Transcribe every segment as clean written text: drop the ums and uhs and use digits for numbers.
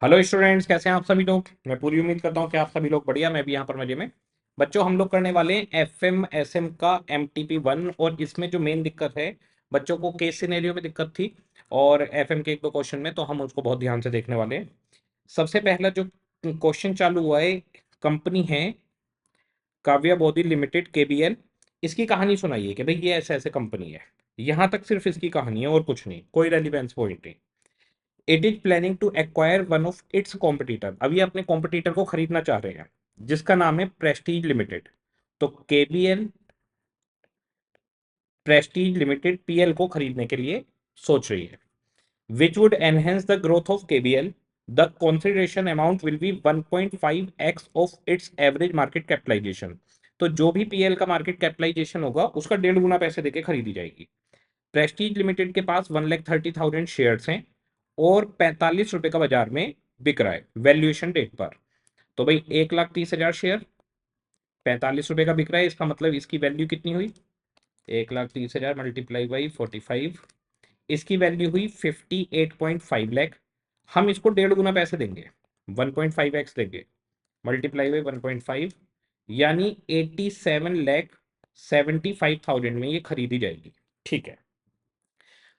Hello students, कैसे हैं आप सभी लोग। मैं पूरी उम्मीद करता हूं कि आप सभी लोग बढ़िया। मैं भी यहाँ पर मजे में। बच्चों, हम लोग करने वाले हैं एफएम एसएम का MTP 1। और इसमें जो मेन दिक्कत है, बच्चों को केस सिनेरियो में दिक्कत थी और एफएम के एक दो क्वेश्चन में, तो हम उसको बहुत ध्यान से देखने वाले हैं। सबसे पहला जो क्वेश्चन चालू हुआ है, कंपनी है काव्या बोधी लिमिटेड KBL। इसकी कहानी सुनाइए कि भाई ये ऐसे ऐसे कंपनी है। यहाँ तक सिर्फ इसकी कहानी है और कुछ नहीं, कोई रेलिवेंस पॉइंट नहीं। It is planning to acquire one of its competitor. अब ये अपने कॉम्पिटिटर को खरीदना चाह रहे हैं, जिसका नाम है प्रेस्टीज लिमिटेड। तो KBL प्रेस्टीज लिमिटेड PL को खरीदने के लिए सोच रही है। Which would enhance the growth of KBL। The consideration amount will be 1.5x of its average market capitalisation. तो जो भी PL का मार्केट कैपिटलाइजेशन होगा, उसका 1.5 गुना पैसे देके खरीदी जाएगी। प्रेस्टीज लिमिटेड के पास 1,30,000 शेयर्स हैं और 45 रुपए का बाजार में बिक रहा है वैल्यूएशन डेट पर। तो भाई 1,30,000 शेयर 45 रुपए का बिक रहा है, इसका मतलब इसकी वैल्यू कितनी हुई? 1,30,000 मल्टीप्लाई बाई 45, इसकी वैल्यू हुई 58.5 लाख। हम इसको 1.5 गुना पैसे देंगे, 1.5x देंगे, मल्टीप्लाई बाई 1.5, यानी 87,75,000 में ये खरीदी जाएगी। ठीक है।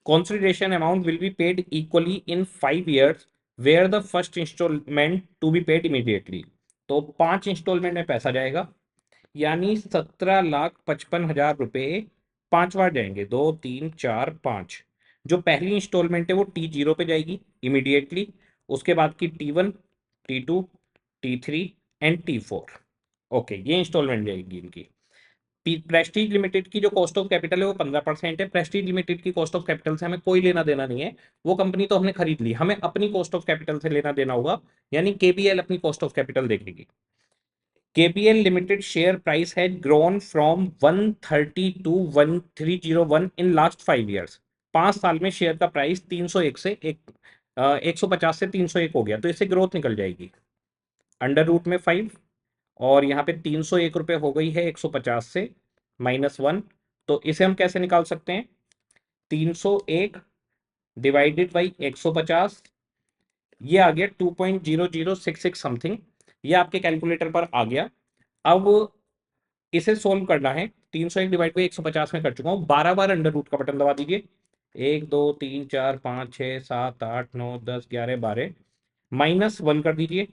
Consideration amount will be paid equally in 5 years, where the first installment to be paid immediately। तो 5 इंस्टॉलमेंट में पैसा जाएगा, यानी 17,55,000 रुपए 5 बार जाएंगे, 2 3 4 5। जो पहली इंस्टॉलमेंट है वो T0 पे जाएगी इमीडिएटली। उसके बाद की T1, T2, T3 and T4। Okay, ये इंस्टॉलमेंट जाएगी इनकी। प्रेस्टीज लिमिटेड की जो कॉस्ट ऑफ कैपिटल है वो 15% है। प्रेस्टीज लिमिटेड की कॉस्ट ऑफ कैपिटल से हमें कोई लेना देना नहीं है। वो कंपनी तो हमने खरीद ली, हमें अपनी कॉस्ट ऑफ कैपिटल से लेना देना होगा, यानी KBL अपनी कॉस्ट ऑफ कैपिटल देखेगी। KBL limited share price has grown from 130 to 1301 in last 5 years. 5 साल में शेयर का प्राइस 301 से 150 से 301 हो गया, तो इससे ग्रोथ निकल जाएगी। अंडर रूट में 5, और यहाँ पे 301 रुपये हो गई है 150 से -1। तो इसे हम कैसे निकाल सकते हैं? 301 डिवाइडेड बाई 150, ये आ गया 2.0066 समथिंग। ये आपके कैलकुलेटर पर आ गया। अब इसे सोल्व करना है। 301 डिवाइड बाई 150 में कर चुका हूँ, 12 बार अंडर रूट का बटन दबा दीजिए। 1 2 3 4 5 6 7 8 9 10 11 12, -1 कर दीजिए।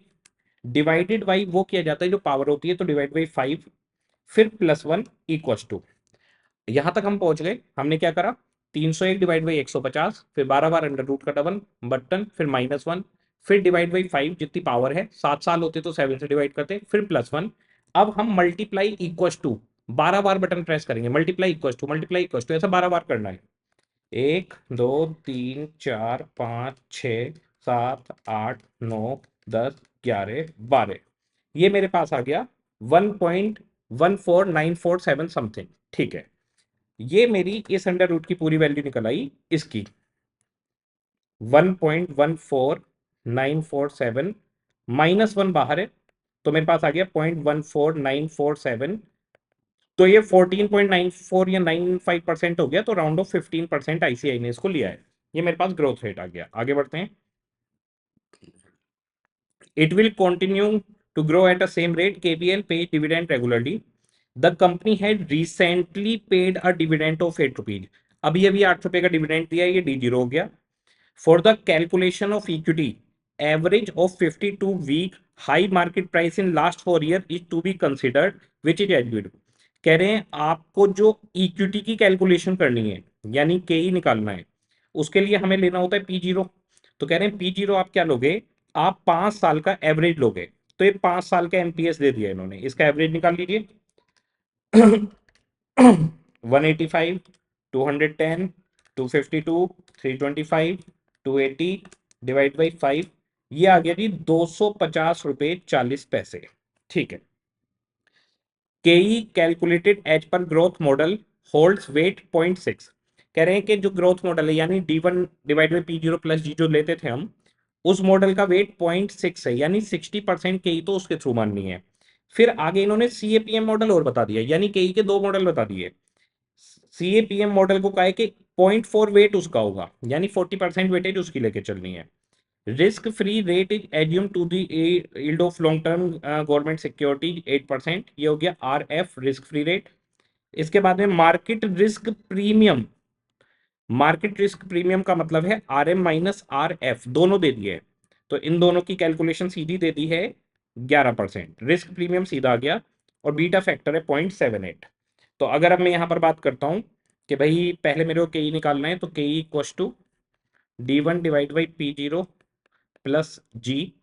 डिवाइडेड बाई वो किया जाता है जो पावर होती है, तो डिवाइड बाई 5, फिर +1 इक्वल्स टू। यहां तक हम पहुंच गए। हमने क्या करा? 301 डिवाइड बाई 150, फिर 12 बार अंडर रूट का डबल बटन, फिर -1, फिर डिवाइड बाई 5, जितनी पावर है 7 साल होते तो 7 से डिवाइड करते, फिर +1। अब हम मल्टीप्लाई इक्वल्स टू 12 बार बटन प्रेस करेंगे, multiply equals to multiply equals to, ऐसा 12 बार करना है। 1 2 3 4 5 6 7 8 9 10 11 12। ये मेरे पास आ गया 1.14947 समथिंग। ठीक है। ये मेरी इस अंडर रूट की पूरी वैल्यू निकल आई इसकी, 1.14947, -1 बाहर है, तो मेरे पास आ गया 0.14947। तो ये 14.94 या 95% हो गया, तो राउंड ऑफ 15% ICI ने इसको लिया है। ये मेरे पास ग्रोथ रेट आ गया। आगे बढ़ते हैं। It will continue to grow at the same rate. KBL pays dividend regularly. The company had recently paid a dividend of 8 rupees. अभी अभी 8 रुपए का डिविडेंड दिया, ये D0 हो गया। For the calculation of equity, average of 52 week high market price in last 4 year is to be considered, which is agreed. कह रहे हैं आपको जो इक्विटी की कैलकुलेशन करनी है, यानी KE निकालना है, उसके लिए हमें लेना होता है P0। तो कह रहे हैं P0 आप क्या लोगे? आप 5 साल का एवरेज लोगे। तो ये 5 साल का MPS दे दिया इन्होंने, इसका एवरेज निकाल लीजिए। 185, 210, 252, 325, 280 डिवाइड बाई 5, ये आ गया जी 250 रुपये 40 पैसे। ठीक है। KE calculated as per growth model holds weight 0.6। कह रहे हैं कि जो ग्रोथ मॉडल है, यानी D1 divide by P0 plus G जो लेते थे हम, उस मॉडल का वेट 0.6 है, यानी 60% KE तो उसके थ्रू माननी है। फिर आगे इन्होंने CAPM मॉडल और बता दिया, यानी KE के 2 मॉडल बता दिए। CAPM मॉडल को कहा है कि 0.4 वेट उसका होगा, यानी 40% वेटेज उसकी लेके चलनी है। Risk free rate is assume to the yield of long term government security 8%, ये हो गया RF रिस्क फ्री रेट। इसके बाद में market risk premium, market risk premium का मतलब है RM माइनस RF, दोनों दे दिए हैं, तो इन दोनों की कैलकुलेशन सीधी दे दी है 11%, रिस्क प्रीमियम सीधा आ गया, और बीटा फैक्टर है 0.78। तो अगर अब मैं यहाँ पर बात करता हूँ कि भाई पहले मेरे को के निकालना है, तो K equals to D1 divide by P0 plus G.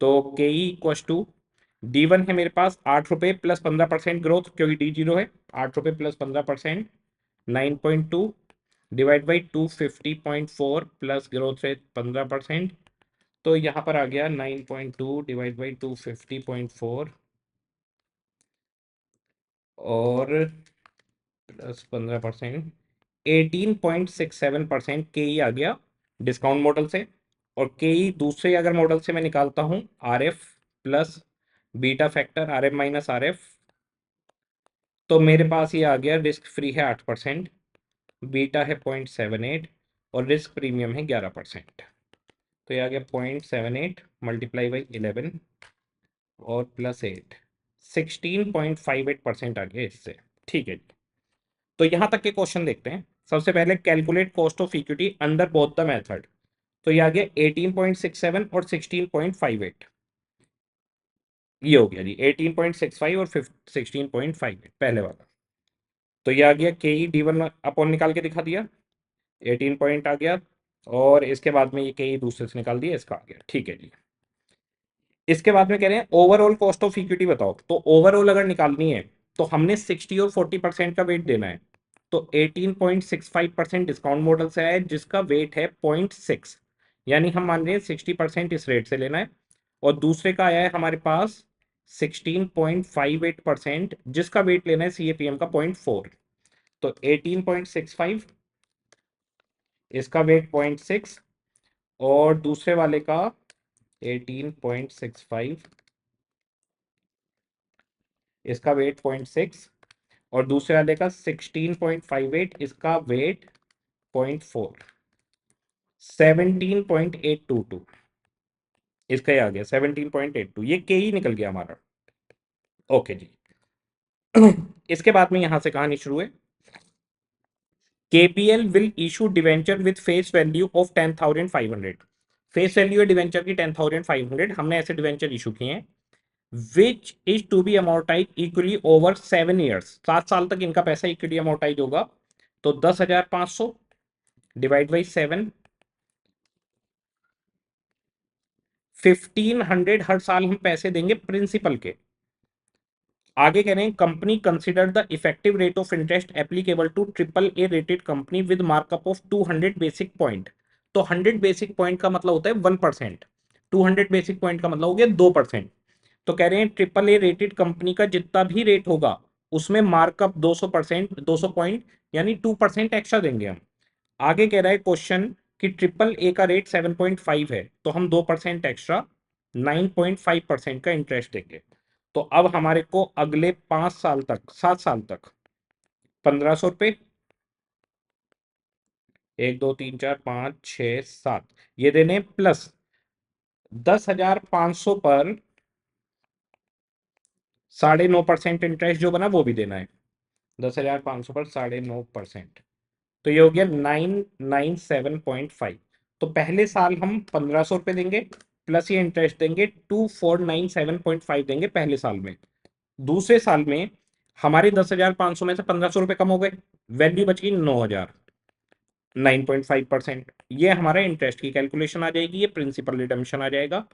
तो के इक्वस टू D1 है मेरे पास 8 रुपये प्लस 15% ग्रोथ, क्योंकि D0 है 8 रुपये plus 15%, 9.2 divide by 250.4 plus growth rate 15%, तो यहाँ पर आ गया 9.2 डिवाइड बाई 250.4 और प्लस 15%, 18.67% के आ गया डिस्काउंट मॉडल से। और के दूसरे अगर मॉडल से मैं निकालता हूँ RF plus beta factor RM minus RF, तो मेरे पास ये आ गया रिस्क फ्री है 8%, बीटा है 0.78 और रिस्क प्रीमियम है 11%। तो ये आ गया 0.78 मल्टीप्लाई बाई 11 और प्लस 8, 16.58% आ गया इससे। ठीक है, तो यहां तक के क्वेश्चन देखते हैं। सबसे पहले calculate cost of equity under both the method, तो ये आ गया 18.67 और 16.58, ये हो गया जी 18.65 और 16.58 पहले वाला। तो ये आ गया के D1 अपॉन निकाल के दिखा दिया, 18 पॉइंट आ गया, और इसके बाद में ये के दूसरे से निकाल दिया, इसका आ गया। ठीक है जी, इसके बाद में कह रहे हैं ओवरऑल कॉस्ट ऑफ इक्विटी बताओ। तो ओवरऑल अगर निकालनी है तो हमने 60 और 40% का वेट देना है। तो 18.65% डिस्काउंट मॉडल से आया है, जिसका वेट है 0.6, यानी हम मान रहे हैं 60% इस रेट से लेना है। और दूसरे का आया है हमारे पास 16.58%, जिसका वेट लेना है CAPM का 0.4। तो 18.65, इसका वेट 0.6, और दूसरे वाले का 18.65, इसका वेट 0.6, और दूसरे वाले का 16.58, इसका वेट 0.4, 17.822, इसका ही आ गया 17.82, ये के ही निकल गया हमारा। ओके जी, इसके बाद में यहां से कहानी शुरू है। KPL will issue debenture with face value of 10,500, face value है डिवेंचर की 10,500, हमने ऐसे डिवेंचर इशू किए हैं, which is to be amortise equally over 7 years, 7 साल तक इनका पैसा इक्वली अमोर्टाइज होगा। तो 10,500 डिवाइड बाई 7, 1,500 हर साल हम पैसे देंगे प्रिंसिपल के। आगे कह रहे हैं company consider the effective rate of interest applicable to AAA rated company with markup of 200 basic point. तो 100 बेसिक पॉइंट का मतलब होता है 1%, 200 बेसिक पॉइंट का मतलब हो गया 2%। तो कह रहे हैं AAA रेटेड कंपनी का जितना भी रेट होगा उसमें मार्कअप 200%, 200 पॉइंट, यानी 2% एक्स्ट्रा देंगे हम। आगे कह रहा है क्वेश्चन कि AAA का रेट 7.5 है, तो हम 2% एक्स्ट्रा 9.5% का इंटरेस्ट देंगे। तो अब हमारे को अगले 5 साल तक, 7 साल तक 1,500 रुपये, 1 2 3 4 5 6 7 ये देने, प्लस 10,500 पर 9.5% इंटरेस्ट जो बना वो भी देना है। 10,500 पर 9.5%, तो ये हो गया 997.5। तो पहले साल हम 1,500 रुपये देंगे, प्लस ये इंटरेस्ट देंगे 2,497.5 देंगे पहले साल में। दूसरे साल में हमारे 10,500 में से 1,500 रुपये कम हो गए, वैल्यू बच गई 9,000, 9.5%। ये हमारा इंटरेस्ट की कैलकुलेशन आ जाएगी, ये प्रिंसिपल रिडम्पशन आ जाएगा,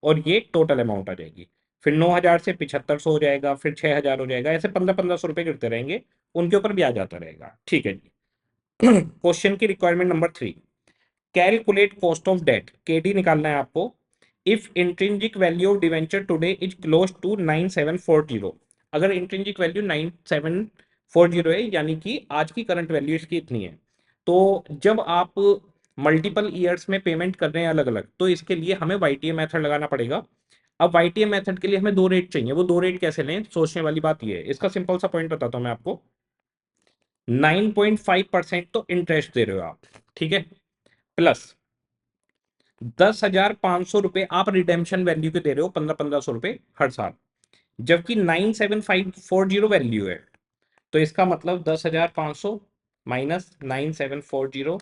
और ये टोटल अमाउंट आ जाएगी। फिर 9,000 से 7,500 हो जाएगा, फिर 6,000 हो जाएगा, ऐसे 1,500 रुपये गिरते रहेंगे, उनके ऊपर ब्याज आता रहेगा। ठीक है जी, क्वेश्चन की requirement number 3, calculate cost of debt, KD निकालना है आपको। If intrinsic value of debenture today is close to 9,740, अगर इंट्रिंसिक वैल्यू 9,740 है, यानी कि आज की करंट वैल्यू इसकी इतनी है, तो जब आप मल्टीपल ईयर्स में पेमेंट कर रहे हैं अलग अलग, तो इसके लिए हमें YTA मेथड लगाना पड़ेगा। अब YTA मेथड के लिए हमें 2 रेट चाहिए, वो 2 रेट कैसे लें, सोचने वाली बात ये है। इसका सिंपल सा पॉइंट बताता हूं मैं आपको। 9.5% तो इंटरेस्ट दे रहे हो आप, ठीक है, प्लस ₹10,500 आप रिडेम्पशन वैल्यू के दे रहे हो, 1500 हर साल, जबकि 97,540 वैल्यू है। तो इसका मतलब 10,500 माइनस 9740,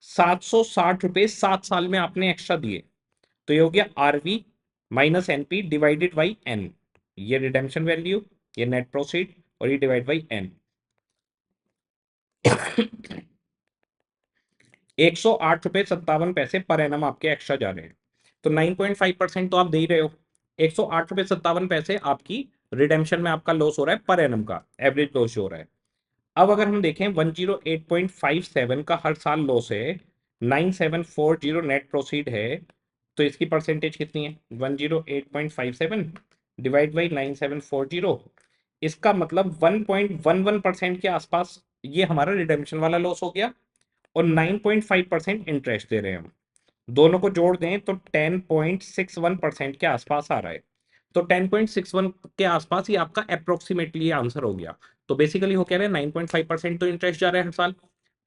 ₹760 7 साल में आपने एक्स्ट्रा दिए। तो ये हो गया RV minus NP divided by N. ये रिडेम्पशन वैल्यू, ये नेट प्रोसीड, और ये divide by N. 108.57 per annum आपके एक्स्ट्रा जा रहे हैं। तो 9.5% तो आप दे ही रहे हो। 108.57 आपकी रिडेम्पशन में आपका लॉस हो रहा है पर एनम का, एवरेज लॉस हो रहा है। अब अगर हम देखें 108.57 का हर साल लॉस है, 9740 नेट प्रोसीड है, तो इसकी परसेंटेज कितनी है? 108.57 डिवाइड बाई 9740, इसका मतलब 1.11% के आसपास ये हमारा रिडेम्पशन वाला लॉस हो गया, और 9.5% इंटरेस्ट दे रहे हैं हम। दोनों को जोड़ दें तो 10.61% के आसपास आ रहा है। तो 10.61 के आसपास ही आपका अप्रोक्सीमेटली आंसर हो गया। तो बेसिकली हो क्या रहा है, 9.5% तो इंटरेस्ट जा रहा है हर साल,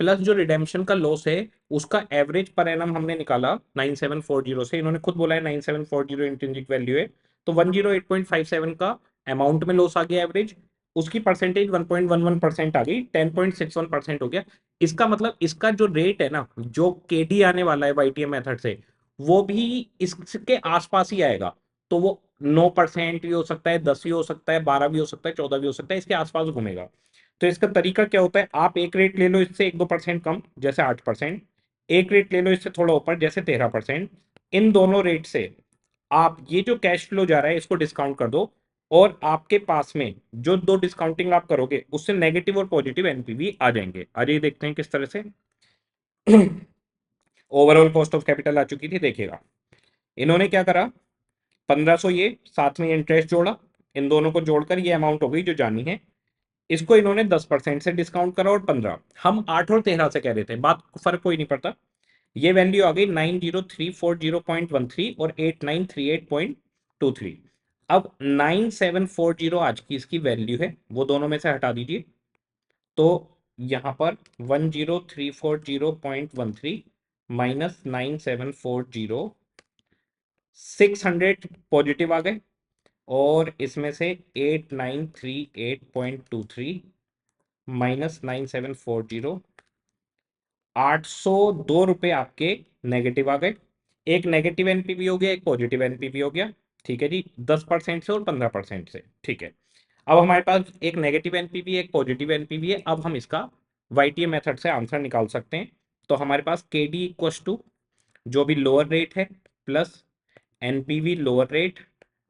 प्लस जो रिडेम्पशन का लॉस है उसका एवरेज पर एनम हमने निकाला 9740 से, इन्होंने खुद बोला है 9740 इंट्रिंसिक वैल्यू है, तो 108.57 का अमाउंट में लॉस आ गया एवरेज, उसकी परसेंटेज 1.11% आ गई, 10.61% हो गया। इसका मतलब इसका जो रेट है ना, जो केडी आने वाला है वाईटीएम मेथड से, वो भी इसके आसपास ही आएगा। तो वो 9% भी हो सकता है, 10 भी हो सकता है, 12 भी हो सकता है, 14 भी हो सकता है, इसके आसपास घूमेगा। तो इसका तरीका क्या होता है, आप एक रेट ले लो इससे 1-2% कम, जैसे 8%, एक रेट ले लो इससे थोड़ा ऊपर, जैसे 13%। इन दोनों रेट से आप ये जो कैश फ्लो जा रहा है इसको डिस्काउंट कर दो, और आपके पास में जो दो डिस्काउंटिंग आप करोगे उससे नेगेटिव और पॉजिटिव एनपीवी आ जाएंगे। आइए देखते हैं किस तरह से। ओवरऑल कॉस्ट ऑफ कैपिटल आ चुकी थी, देखिएगा इन्होंने क्या करा, 1500, ये साथ में इंटरेस्ट जोड़ा, इन दोनों को जोड़कर ये अमाउंट हो गई जो जानी है। इसको इन्होंने 10% से डिस्काउंट करा, और 15, हम 8 और 13 से कह रहे थे, बात फर्क कोई नहीं पड़ता। ये वैल्यू आ गई 90340.13 और 8938.23। अब 9740 आज की इसकी वैल्यू है, वो दोनों में से हटा दीजिए, तो यहां पर 10340.13 माइनस 9740, 600 पॉजिटिव आ गए, और इसमें से 8938.23 माइनस 9740, ₹802 आपके नेगेटिव आ गए। एक नेगेटिव एनपीवी हो गया, एक पॉजिटिव एनपीवी हो गया। ठीक है जी, 10% से और 15% से। ठीक है, अब हमारे पास एक नेगेटिव एनपीवी है, एक पॉजिटिव एनपीवी है। अब हम इसका वाईटीए मेथड से आंसर निकाल सकते हैं। तो हमारे पास के डी इक्वस टू जो भी लोअर रेट है plus NPV lower rate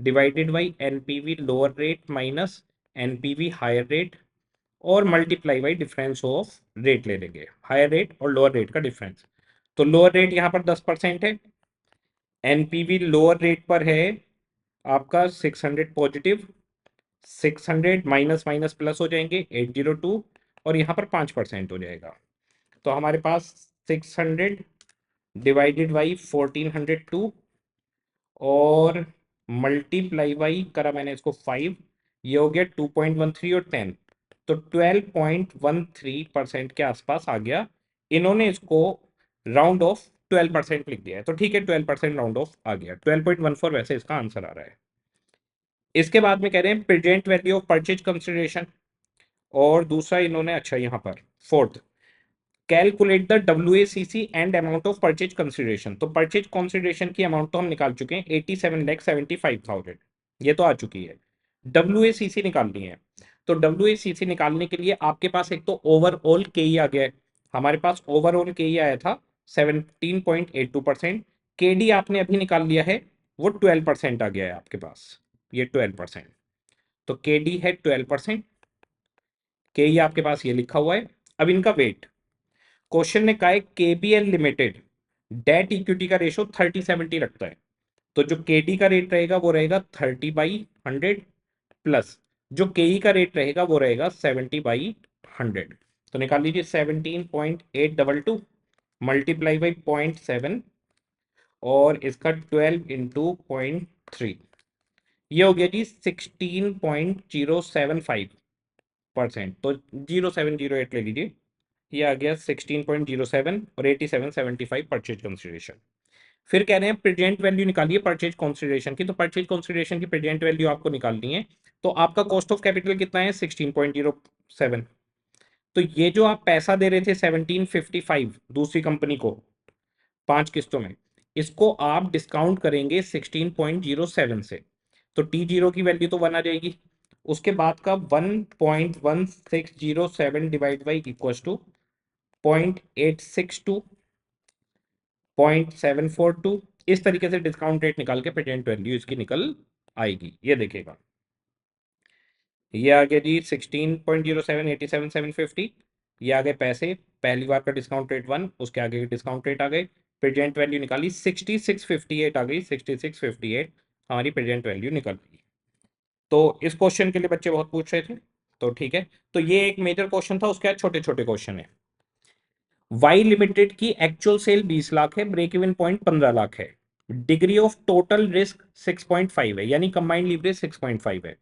divided by NPV lower rate minus NPV higher rate, और multiply by difference of rate ले लेंगे, हायर रेट और लोअर रेट का डिफरेंस। तो लोअर रेट यहाँ पर 10% है, एनपीवी लोअर रेट पर है आपका 600 पॉजिटिव, 600 माइनस माइनस प्लस हो जाएंगे 802, और यहाँ पर 5% हो जाएगा। तो हमारे पास 600 डिवाइडेड बाई 1402, और मल्टीप्लाई बाई करा मैंने इसको 5, ये हो गया 2.13 और 10, तो 12.13% के आसपास आ गया। इन्होंने इसको राउंड ऑफ 12% लिख दिया है, तो ठीक है 12% राउंड ऑफ आ गया, 12.14 वैसे इसका आंसर आ रहा है। इसके बाद में कह रहे हैं present value of purchase consideration, और दूसरा इन्होंने, अच्छा यहाँ पर fourth, calculate the WACC and amount of purchase consideration. तो परचेज कंसिडरेशन की अमाउंट तो हम निकाल चुके हैं, 87,75,000, ये तो आ चुकी है। WACC निकालनी है, तो WACC निकालने के लिए आपके पास एक तो ओवरऑल केई आ गया है, हमारे पास ओवरऑल केई आया था 17.82%, केडी आपने अभी निकाल लिया है, वो 12% आ गया है आपके पास, ये 12%। तो केडी है 12%, केई आपके पास ये लिखा हुआ है। अब इनका वेट, क्वेश्चन ने कहा है केबीएल लिमिटेड डेट इक्विटी का रेशो 30-70 रखता है, तो जो केडी का रेट रहेगा वो रहेगा 30/100, प्लस जो केई का रेट रहेगा वो रहेगा 70/100। तो निकाल लीजिए 17.822 मल्टीप्लाई बाई 0.7, और इसका 12 इंटू 0.3, ये हो गया जी 16.075%। तो 0708 ले लीजिए, ये आ गया 16.07 और 8775 परचेज कंसिडरेशन। फिर कह रहे हैं प्रेजेंट वैल्यू निकालिए परचेज कंसिडरेशन की, तो परचेज कंसिडरेशन की प्रेजेंट वैल्यू आपको निकालनी है। तो आपका कॉस्ट ऑफ कैपिटल कितना है 16.07। तो ये जो आप पैसा दे रहे थे 1755 दूसरी कंपनी को 5 किस्तों में, इसको आप डिस्काउंट करेंगे 16.07 से, तो टी जीरो की वैल्यू तो 1 आ जाएगी। उसके बाद का 1.1607 डिवाइड बाई इक्वल टू 0.862 0.742, इस तरीके से डिस्काउंट रेट निकाल के प्रेजेंट वैल्यू इसकी निकल आएगी। ये देखिएगा, ये आ गया जी 16.07 87,750। ये आ गए पैसे, पहली बार का डिस्काउंट रेट 1, उसके आगे के डिस्काउंट रेट आ गए, प्रेजेंट वैल्यू निकाली 6658 आ गई, 6658 हमारी प्रेजेंट वैल्यू निकल गई। तो इस क्वेश्चन के लिए बच्चे बहुत पूछ रहे थे, तो ठीक है। तो ये एक मेजर क्वेश्चन था, उसके बाद छोटे छोटे क्वेश्चन है। वाई लिमिटेड की एक्चुअल सेल 20 लाख है, ब्रेक इवन पॉइंट 15 लाख है, डिग्री ऑफ टोटल रिस्क 6.5 है, यानी कंबाइंड लीवरेज 6.5 है,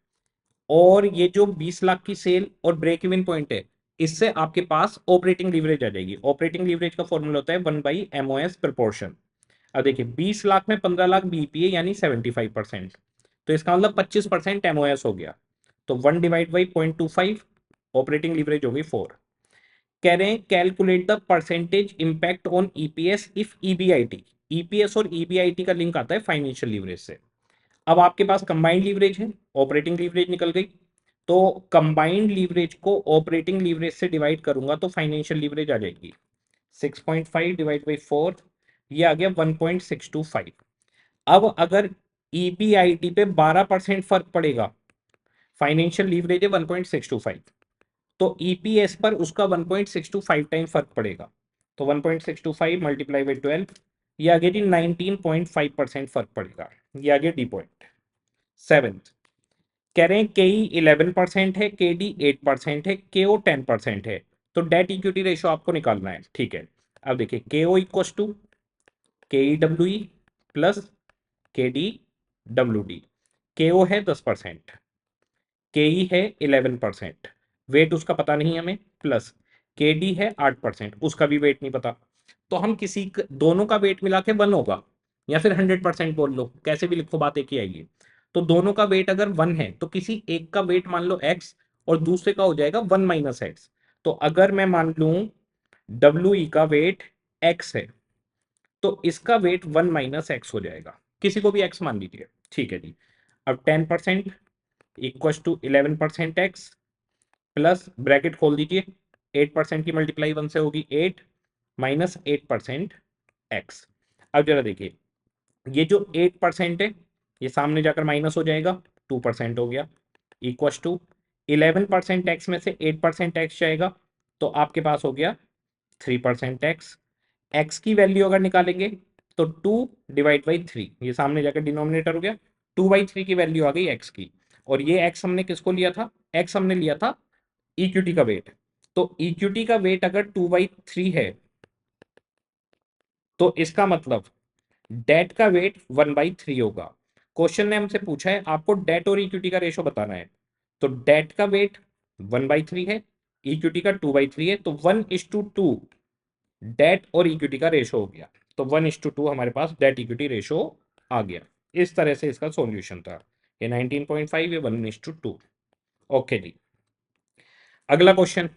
और ये जो 20 लाख की सेल और ब्रेक इवन पॉइंट है, इससे आपके पास ऑपरेटिंग लीवरेज आ जाएगी। ऑपरेटिंग लीवरेज का फॉर्मूला होता है 1/MOS प्रपोर्शन। अब देखिए 20 लाख में 15 लाख बीपीए यानी 75%, तो इसका मतलब 25% एमओएस हो गया, तो 1/0.25 ऑपरेटिंग लीवरेज होगी 4। कह रहे हैं calculate the percentage impact on EPS if EBIT. EPS और ईबीआईटी का लिंक आता है फाइनेंशियल लीवरेज से। अब आपके पास कंबाइंड लीवरेज है, ऑपरेटिंग लीवरेज निकल गई, तो कंबाइंड लीवरेज को ऑपरेटिंग लीवरेज से डिवाइड करूंगा तो फाइनेंशियल लीवरेज आ जाएगी 6.5 डिवाइड बाई 4, ये आ गया 1.625। अब अगर ईबीआईटी पे 12% फर्क पड़ेगा, फाइनेंशियल लीवरेज है 1.625, तो ईपीएस पर उसका 1.625 टाइम फर्क पड़ेगा, तो 1.625 मल्टीप्लाई बाई 12, ये आ गया जी 19.5% फर्क पड़ेगा। ये आ गया डी पॉइंट। सेवेंथ, कह रहे हैं के ई 11% है, के डी 8% है, के ओ 10% है, तो डेट इक्विटी रेशियो आपको निकालना है। ठीक है, अब देखिए के ओ इक्व टू के ई डब्ल्यू ई प्लस के डी डब्ल्यू डी। के ओ है 10%, के ई है 11%, वेट उसका पता नहीं हमें, प्लस के डी है 8%, उसका भी वेट नहीं पता। तो हम दोनों का वेट मिला के 1 होगा, या फिर 100% बोल लो, कैसे भी लिखो बात एक ही आएगी। तो दोनों का वेट अगर 1 है तो किसी एक का वेट मान लो x और दूसरे का हो जाएगा 1 माइनस एक्स। तो अगर मैं मान लूं डब्ल्यू ई का वेट x है, तो इसका वेट 1 माइनस एक्स हो जाएगा, किसी को भी x मान लीजिए। ठीक है जी, अब 10% equal to 11% X plus bracket खोल दीजिए, 8% की मल्टीप्लाई 1 से होगी 8 माइनस 8% एक्स। अब जरा देखिए, ये जो 8% है ये सामने जाकर माइनस हो जाएगा, 2% हो गया, इक्व टू 11% एक्स में से 8% एक्स जाएगा, तो आपके पास हो गया 3% एक्स। एक्स की वैल्यू अगर निकालेंगे तो 2/3, ये सामने जाकर डिनोमिनेटर हो गया, 2/3 की वैल्यू आ गई एक्स की। और ये एक्स हमने किसको लिया था, एक्स हमने लिया था इक्विटी का वेट। तो इक्विटी का वेट अगर 2/3 है, तो इसका मतलब डेट का वेट 1/3 होगा। क्वेश्चन ने हमसे पूछा है आपको डेट और इक्विटी का रेशो बताना है, तो डेट का वेट 1/3 है, इक्विटी का 2/3 है, तो 1:2 डेट और इक्विटी का रेशो हो गया, तो 1:2 हमारे पास डेट इक्विटी रेशो आ गया। इस तरह से इसका सॉल्यूशन था, ये 19.5, ये 1:2। ओके जी, अगला question,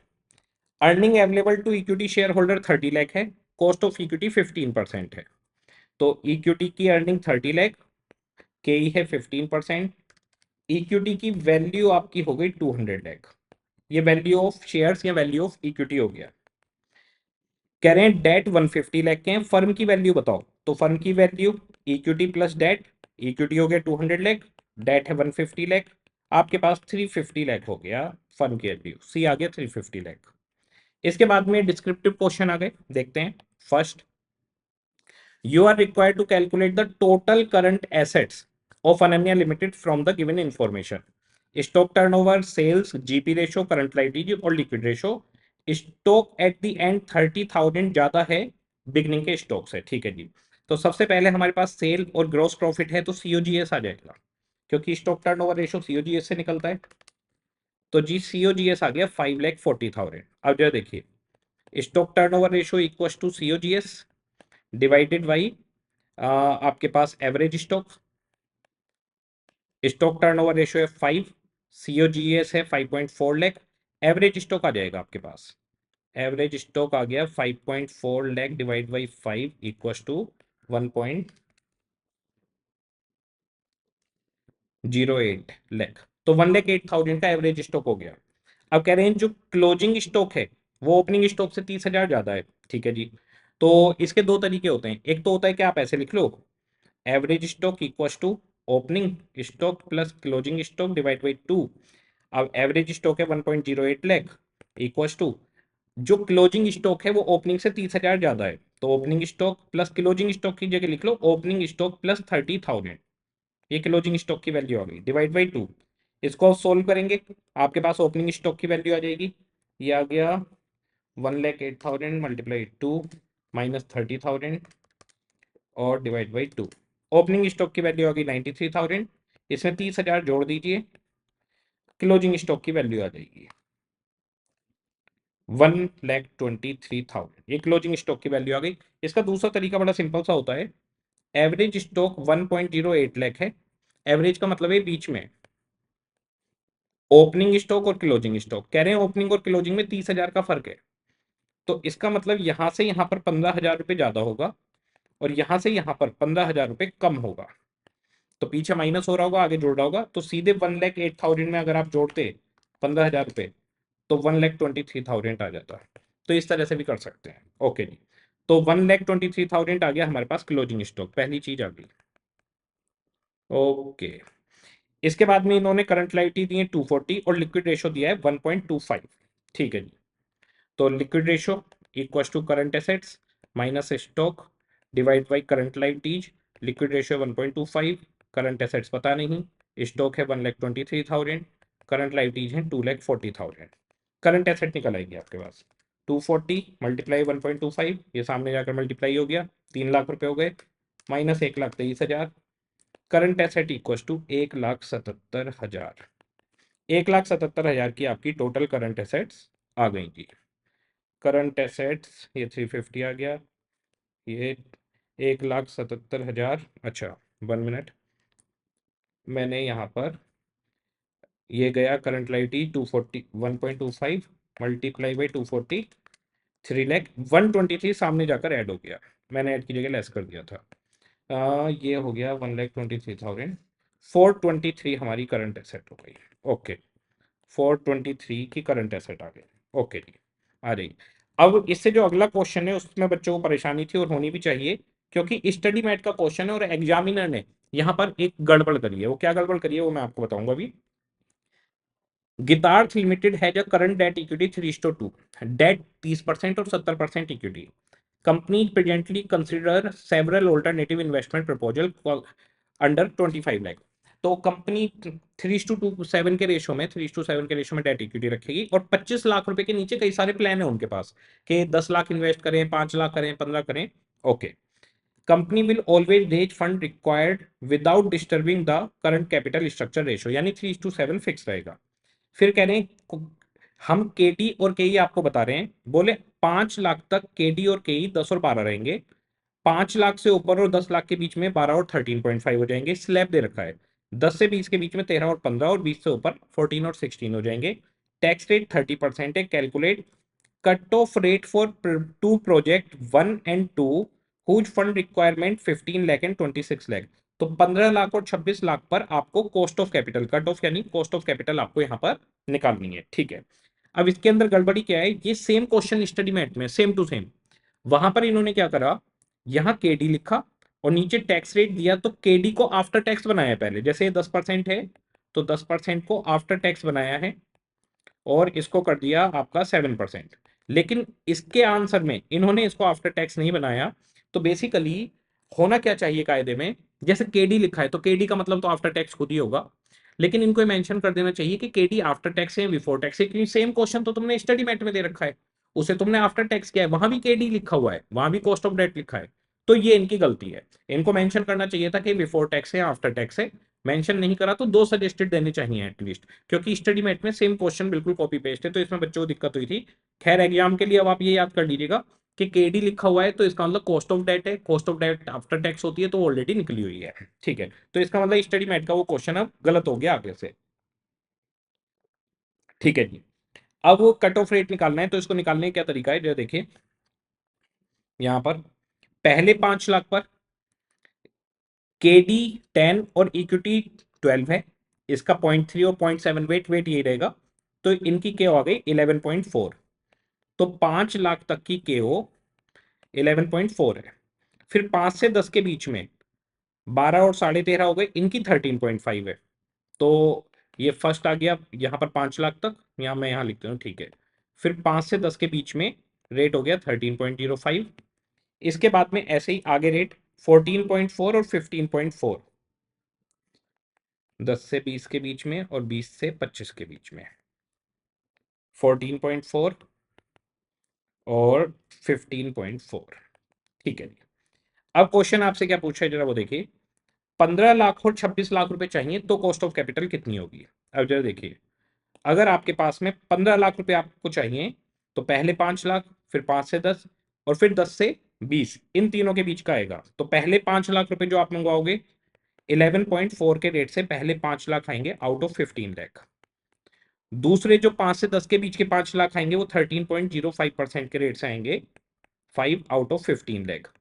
earning available to equity share holder 30 lakh है, कॉस्ट ऑफ इक्विटी 15% है। तो इक्विटी की अर्निंग 30 लाख, के ई है 15%, इक्विटी की वैल्यू आपकी हो गई 200 लाख, ये वैल्यू ऑफ शेयर्स या वैल्यू ऑफ इक्विटी हो गया। कह रहे हैं डेट 150 लाख के हैं, फर्म की वैल्यू बताओ, तो फर्म की value equity plus debt, equity हो गया 200 लाख, डेट है 150 लाख, आपके पास 350 लाख हो गया फर्म की वैल्यू, सी आ गया 350 लाख। इसके बाद में डिस्क्रिप्टिव क्वेश्चन आ गए, देखते हैं। First, you are required to calculate the total current assets of Ananya Limited from the given information. Stock turnover, sales, GP ratio, current liability और liquid ratio. Stock at the end 30,000 ज्यादा है beginning के stock से। ठीक है जी, तो सबसे पहले हमारे पास सेल और ग्रॉस प्रॉफिट है, तो सीओजीएस आ जाएगा, क्योंकि स्टॉक टर्नओवर रेशियो सीओजीएस से निकलता है। तो जी सीओजीएस आ गया 5,40,000। अब जरा देखिए, stock turnover ratio equal to COGS divided by आपके पास average stock, stock turnover ratio है 5, सीओजीएस है 5.4 लाख, एवरेज स्टॉक आ जाएगा आपके पास। एवरेज स्टॉक आ गया 5.4 lakh divide by 5 equal to 1.08 lakh. तो 1,08,000 का एवरेज स्टॉक हो गया। अब कह रहे हैं जो क्लोजिंग स्टॉक है वो ओपनिंग स्टॉक से 30,000 ज्यादा है। ठीक है जी। तो इसके दो तरीके होते हैं, एक तो होता है कि आप ऐसे लिख लो, average stock equals to opening stock plus closing stock divide by 2। अब एवरेज स्टॉक है 1.08 लाख इक्वल्स टू जो क्लोजिंग स्टॉक है वो ओपनिंग से 30,000 ज्यादा है, तो opening stock plus closing stock की जगह लिख लो ओपनिंग स्टॉक प्लस 30,000। ये क्लोजिंग स्टॉक की वैल्यू आ गई डिवाइड बाई 2। इसको आप सोल्व करेंगे, आपके पास ओपनिंग स्टॉक की वैल्यू आ जाएगी, ये आ गया 1,08,000 मल्टीप्लाई 2 माइनस 30,000 और डिवाइड बाई 2। ओपनिंग स्टॉक की वैल्यू आ गई 93,000, इसमें 30,000 जोड़ दीजिए, क्लोजिंग स्टॉक की वैल्यू आ जाएगी 1,23,000। ये क्लोजिंग स्टॉक की वैल्यू आ गई। इसका दूसरा तरीका बड़ा सिंपल सा होता है, एवरेज स्टॉक 1.08 लाख है, एवरेज का मतलब है बीच में, ओपनिंग स्टॉक और क्लोजिंग स्टॉक, कह रहे हैं ओपनिंग और क्लोजिंग में 30,000 का फर्क है, तो इसका मतलब यहां से यहां पर 15,000 रुपये ज्यादा होगा और यहां से यहां पर 15,000 रुपये कम होगा। तो पीछे माइनस हो रहा होगा, आगे जोड़ रहा होगा, तो सीधे 1,08,000 में अगर आप जोड़ते 15,000 रुपये तो 1,23,000 आ जाता है। तो इस तरह से भी कर सकते हैं। ओके जी। तो 1,23,000 आ गया हमारे पास क्लोजिंग स्टॉक, पहली चीज आ गई। ओके। इसके बाद में इन्होंने करंट लायबिलिटी दी है 240 और लिक्विड रेशो दिया है 1.25। ठीक है जी। तो liquid ratio equal to current assets minus stock divide by current liabilities. Liquid ratio 1.25, current assets पता नहीं, स्टॉक है 1,23,000, करंट लायबिलिटीज है 2,40,000। करंट एसेट निकल आएगी आपके पास 240 मल्टीप्लाई 1.25, ये सामने जाकर मल्टीप्लाई हो गया, 3 लाख रुपए हो गए, minus 1,23,000, current asset equal to 1,77,000। 1,77,000 की आपकी टोटल करंट एसेट्स आ गई जी। करंट एसेट्स ये 350 आ गया, ये 1,77,000। अच्छा 1 मिनट, मैंने यहाँ पर ये गया current liability 240 1.25 multiply by 240, 3 lakh 123 सामने जाकर ऐड हो गया, मैंने ऐड की जगह लेस कर दिया था। ये हो गया 1,23,000, 423 हमारी करंट एसेट हो गई। ओके, 423 की करंट एसेट आ गई। ओके जी, आ रही। अब इससे जो अगला क्वेश्चन है उसमें बच्चों को परेशानी थी और होनी भी चाहिए, क्योंकि स्टडी मैट का क्वेश्चन है और एग्जामिनर ने यहाँ पर एक गड़बड़ करी है। वो क्या गड़बड़ करी है वो मैं आपको बताऊंगा अभी। Gitarth limited has a current debt equity 3:2, debt 30% और 70% equity. Company presently consider several alternative investment proposal under 25 lakh. तो कंपनी 3:7 के रेशो में 3:7 के रेशो में डेट इक्विटी रखेगी और 25 लाख रुपए के नीचे कई सारे प्लान है उनके पास कि 10 लाख इन्वेस्ट करें, 5 लाख करें, 15 करें। Okay. Company will always raise fund required without disturbing the current capital structure ratio, यानी 3:7 फिक्स रहेगा। फिर कह रहे हैं हम केडी और केई आपको बता रहे हैं, बोले 5 लाख तक केडी और केई 10 और 12 रहेंगे, 5 लाख से ऊपर और 10 लाख के बीच में 12 और 13.5 हो जाएंगे। स्लैब दे रखा है 10 से 20 के बीच में 13 और 15 और 20 से ऊपर 14 और 16 हो जाएंगे। टैक्स रेट 30% है। Calculate cut off rate for two project 1 and 2 whose fund requirement 15 lakh and 26 lakh. तो 15 लाख और 26 लाख पर आपको cost of capital, cut off यानी कॉस्ट ऑफ कैपिटल आपको यहाँ पर निकालनी है। ठीक है। अब इसके अंदर गड़बड़ी क्या है, ये सेम क्वेश्चन स्टडी मैट में सेम टू सेम, वहां पर इन्होंने क्या करा, यहाँ केडी लिखा और नीचे टैक्स रेट दिया, तो केडी को आफ्टर टैक्स बनाया पहले, जैसे 10% है तो 10% को आफ्टर टैक्स बनाया है और इसको कर दिया आपका 7%। लेकिन इसके आंसर में इन्होंने इसको आफ्टर टैक्स नहीं बनाया। तो बेसिकली होना क्या चाहिए कायदे में, जैसे केडी लिखा है तो केडी का मतलब तो आफ्टर टैक्स खुद ही होगा, लेकिन इनको मेंशन कर देना चाहिए कि केडी आफ्टर टैक्स है बिफोर टैक्स है, क्योंकि सेम क्वेश्चन तो तुमने स्टडी मेट में दे रखा है, उसे तुमने आफ्टर टैक्स किया है, वहां भी केडी लिखा हुआ है, वहां भी कॉस्ट ऑफ डेट लिखा है। तो ये इनकी गलती है, इनको मेंशन करना चाहिए था कि बिफोर टैक्स है आफ्टर टैक्स है, मेंशन नहीं करा तो 2 सजेस्टेड देने चाहिए एटलीस्ट, क्योंकि स्टडी मेट में सेम क्वेश्चन बिल्कुल कॉपी पेस्ट है, तो इसमें बच्चों को दिक्कत हुई थी। खैर एग्जाम के लिए अब आप ये याद कर लीजिएगा कि केडी लिखा हुआ है तो इसका मतलब कॉस्ट ऑफ डेट है, cost of debt after tax होती है तो ऑलरेडी निकली हुई है, ठीक है। तो इसका मतलब स्टडी मेट का वो क्वेश्चन अब गलत हो गया आगे से, ठीक है जी। अब वो कट ऑफ रेट निकालना है, तो इसको निकालने का क्या तरीका है, जो देखिए यहां पर पहले 5 लाख पर केडी 10 और इक्विटी 12 है, इसका 0.3 और 0.7 वेट यही रहेगा, तो इनकी के आ गई 11.4, तो 5 लाख तक की के ओ 11.4 है। फिर 5 से 10 के बीच में 12 और 13.5 हो गए, इनकी 13.5 है, तो ये फर्स्ट आ गया यहाँ पर 5 लाख तक, यहाँ मैं यहाँ लिखता हूँ, ठीक है। फिर 5 से 10 के बीच में रेट हो गया 13.05, इसके बाद में ऐसे ही आगे रेट 14.4 और 15.4, 10 से 20 के बीच में और 20 से 25 के बीच में 14.4 और 15.4, ठीक है जी। अब क्वेश्चन आपसे क्या पूछा है जरा वो देखिए, 15 लाख और 26 लाख रुपए चाहिए तो कॉस्ट ऑफ कैपिटल कितनी होगी। अब जरा देखिए, अगर आपके पास में 15 लाख रुपए आपको चाहिए तो पहले 5 लाख, फिर 5 से 10 और फिर 10 से 20, इन तीनों के बीच का आएगा, तो पहले 5 लाख रुपए जो आप मंगवाओगे 11.4 के रेट से पहले 5 लाख आएंगे आउट ऑफ 15 लाख। दूसरे जो 5 से 10 के बीच के 5 लाख आएंगे वो 13.05% के रेट से आएंगे 5 आउट ऑफ 15 लाख।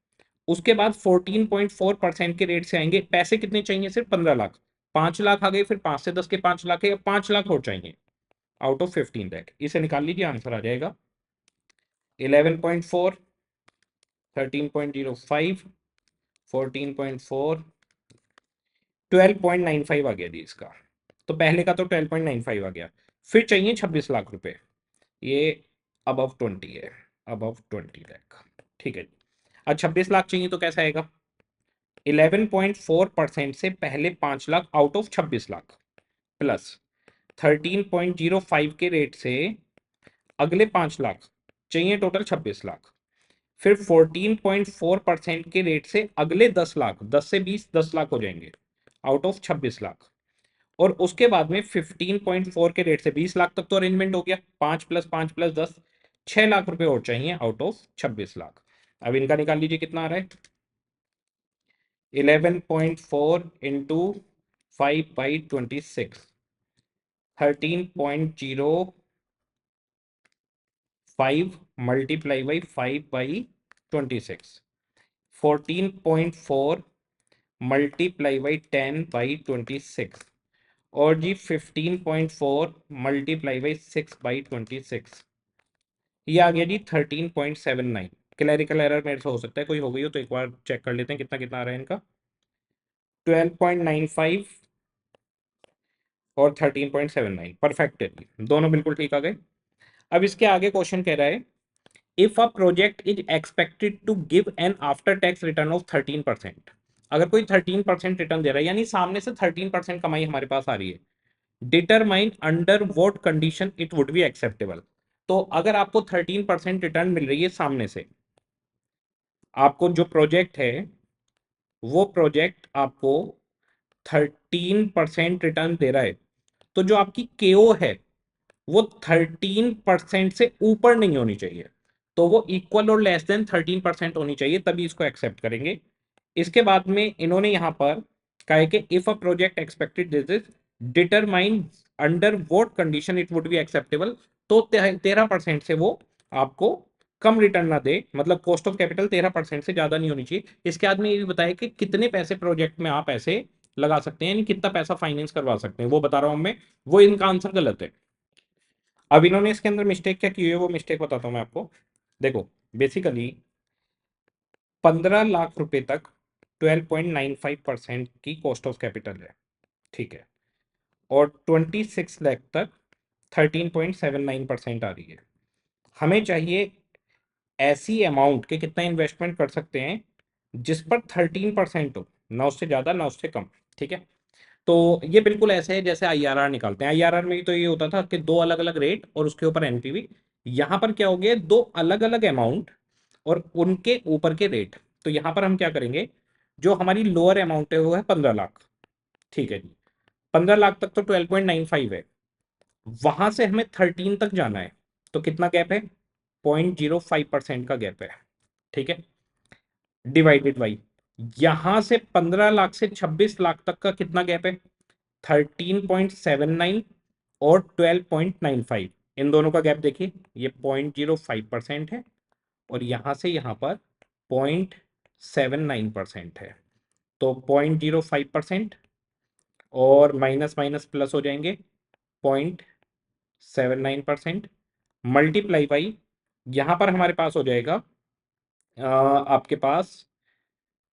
उसके बाद 14.4% के रेट से आएंगे, पैसे कितने चाहिए, सिर्फ 15 लाख, 5 लाख आ गए, फिर 5 से 10 के 5 लाख है, 5 लाख और चाहिए आउट ऑफ 15 लाख, इसे निकाल लीजिए आंसर आ जाएगा 11.4, 13.05, 14.4, 12.95 आ गया जी इसका, तो पहले का तो 12.95 आ गया। फिर चाहिए 26 लाख रुपए, ये अबव 20 है, अबव 20 लाख, ठीक है। अब 26 लाख चाहिए तो कैसा आएगा, 11.4% से पहले 5 lakh out of 26 lakh plus 13.05 के रेट से अगले 5 लाख चाहिए, टोटल 26 लाख, फिर 14.4% के रेट से अगले 10 लाख, 10 से 20 10 लाख हो जाएंगे आउट ऑफ 26 लाख, और उसके बाद में 15.4 के रेट से 20 लाख तक तो अरेंजमेंट हो गया, 5 + 5 + 10 6 लाख रुपए और चाहिए आउट ऑफ 26 लाख। अब इनका निकाल लीजिए कितना आ रहा है, 11.4 into 5/26, 13.05 multiply by 5/26, 14.4 multiply by 10/26, और जी 15.4 मल्टीप्लाई बाई 6/26, ये आ गया जी 13.79। क्लैरिकल एरर मेरे से हो सकता है कोई हो गई हो, तो एक बार चेक कर लेते हैं कितना कितना आ रहा है इनका, 12.95 और 13.79, परफेक्ट है जी, दोनों बिल्कुल ठीक आ गए। अब इसके आगे क्वेश्चन कह रहा है, if a project is expected to give an after tax return of 13%, अगर कोई 13% रिटर्न दे रहा है, यानी सामने से 13% कमाई हमारे पास आ रही है, determine under what condition it would be acceptable. तो अगर आपको 13% रिटर्न मिल रही है सामने से, आपको जो प्रोजेक्ट है वो प्रोजेक्ट आपको 13% रिटर्न दे रहा है, तो जो आपकी केओ है वो 13% से ऊपर नहीं होनी चाहिए, तो वो इक्वल और लेस देन 13% होनी चाहिए, तभी इसको एक्सेप्ट करेंगे। इसके बाद में इन्होंने यहां पर कहा है कि if a project expected this is determine under what condition it would be acceptable, तो 13% से वो आपको कम रिटर्न ना दे, मतलब कॉस्ट ऑफ कैपिटल 13% से ज्यादा नहीं होनी चाहिए। इसके बाद में ये भी बताया कि कितने पैसे प्रोजेक्ट में आप ऐसे लगा सकते हैं, यानी कितना पैसा फाइनेंस करवा सकते हैं, वो बता रहा हूं मैं, वो इनका आंसर गलत है। अब इन्होंने इसके अंदर मिस्टेक क्या की है, वो मिस्टेक बताता हूं मैं आपको। देखो बेसिकली 15 लाख रुपए तक 12.95% की कॉस्ट ऑफ कैपिटल है, ठीक है, और 26 लाख तक 13.79% आ रही है। हमें चाहिए ऐसी अमाउंट के कितना इन्वेस्टमेंट कर सकते हैं जिस पर 13% हो, ना उससे ज्यादा ना उससे कम, ठीक है। तो ये बिल्कुल ऐसे है जैसे आईआरआर निकालते हैं, आईआरआर में भी तो ये होता था कि दो अलग अलग रेट और उसके ऊपर एनपीवी, यहां पर क्या हो गया, दो अलग अलग अमाउंट और उनके ऊपर के रेट। तो यहां पर हम क्या करेंगे, जो हमारी लोअर अमाउंट है वो है 15 लाख, ठीक है जी। 15 लाख तक तो 12.95 है, वहां से हमें 13 तक जाना है, तो कितना गैप है? 0.05% का गैप है। ठीक है, डिवाइडेड बाई यहां से 15 लाख से 26 लाख तक का कितना गैप है? 13.79 और 12.95। इन दोनों का गैप देखिए, ये 0.05% है और यहां से यहां पर 0.79% है। तो 0.05% और माइनस माइनस प्लस हो जाएंगे, 0.79% मल्टीप्लाई बाई यहां पर हमारे पास हो जाएगा आपके पास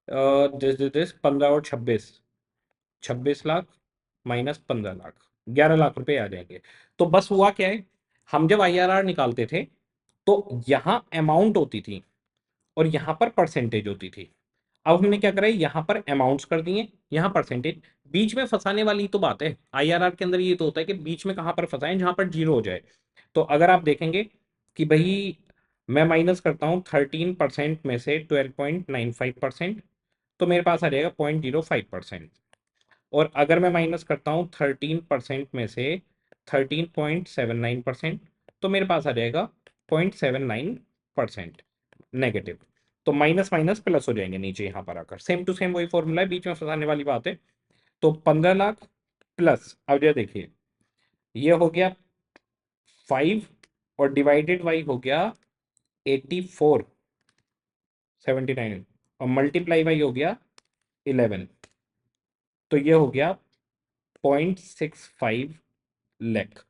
दिस 15 और 26 लाख माइनस 15 लाख, 11 लाख रुपए आ जाएंगे। तो बस हुआ क्या है, हम जब आईआरआर निकालते थे तो यहां अमाउंट होती थी और यहां पर परसेंटेज होती थी। अब हमने क्या करा है, यहां पर अमाउंट्स कर दिए, यहां परसेंटेज। बीच में फंसाने वाली तो बात है, आईआरआर के अंदर ये तो होता है कि बीच में कहां पर फंसाएं जहां पर जीरो हो जाए। तो अगर आप देखेंगे कि भाई मैं माइनस करता हूं 13% में से 12.95%, तो मेरे पास आ जाएगा 0.05%। और अगर मैं माइनस करता हूँ 13% में से 13.79%, तो मेरे पास आ जाएगा 0.79% नेगेटिव। तो माइनस माइनस प्लस हो जाएंगे नीचे यहाँ पर आकर, सेम टू सेम वही फॉर्मूला है, बीच में फंसाने वाली बात है। तो 15 लाख प्लस, अब ये देखिए ये हो गया 5 और डिवाइडेड बाई हो गया 8479 और मल्टीप्लाई बाई हो गया 11, तो ये हो गया 0.65 लाख।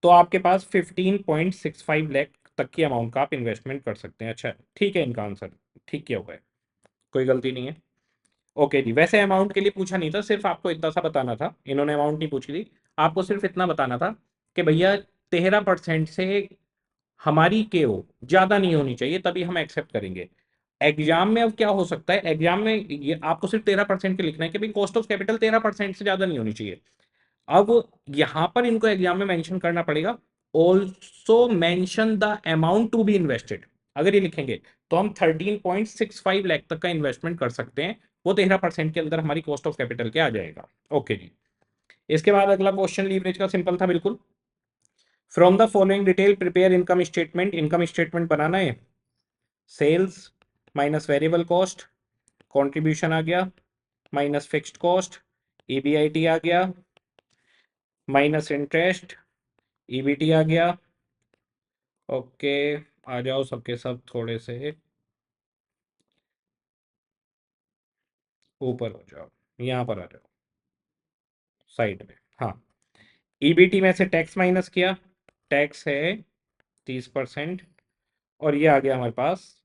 तो आपके पास 15.65 लाख तक की अमाउंट का आप इन्वेस्टमेंट कर सकते हैं। अच्छा ठीक है, इनका आंसर ठीक किया हुआ है, कोई गलती नहीं है। ओके जी, वैसे अमाउंट के लिए पूछा नहीं था, सिर्फ आपको इतना सा बताना था, इन्होंने अमाउंट नहीं पूछी थी, आपको सिर्फ इतना बताना था कि भैया 13% से हमारी के ओ ज्यादा नहीं होनी चाहिए, तभी हम एक्सेप्ट करेंगे। एग्जाम में अब क्या हो सकता है, एग्जाम में ये आपको सिर्फ 13% के लिखना है कि भाई कॉस्ट ऑफ कैपिटल 13% से ज्यादा नहीं होनी चाहिए। अब यहां पर इनको एग्जाम में मेंशन करना पड़ेगा, also mention the amount to be invested. अगर ये लिखेंगे तो हम 13.65 लाख तक का इन्वेस्टमेंट कर सकते हैं, वो 13% के अंदर हमारी कॉस्ट ऑफ कैपिटल के आ जाएगा। ओके जी, इसके बाद अगला क्वेश्चन लीवरेज का सिंपल था बिल्कुल। From the following detail prepare income statement, income statement बनाना है। Sales minus variable cost, contribution आ गया, माइनस फिक्स्ड कॉस्ट, ईबीआईटी आ गया, माइनस इंटरेस्ट, ईबीटी आ गया। ओके, आ जाओ सबके सब थोड़े से ऊपर हो जाओ, यहाँ पर आ जाओ साइड में। हाँ, ईबीटी में से टैक्स माइनस किया, टैक्स है 30%, और ये आ गया हमारे पास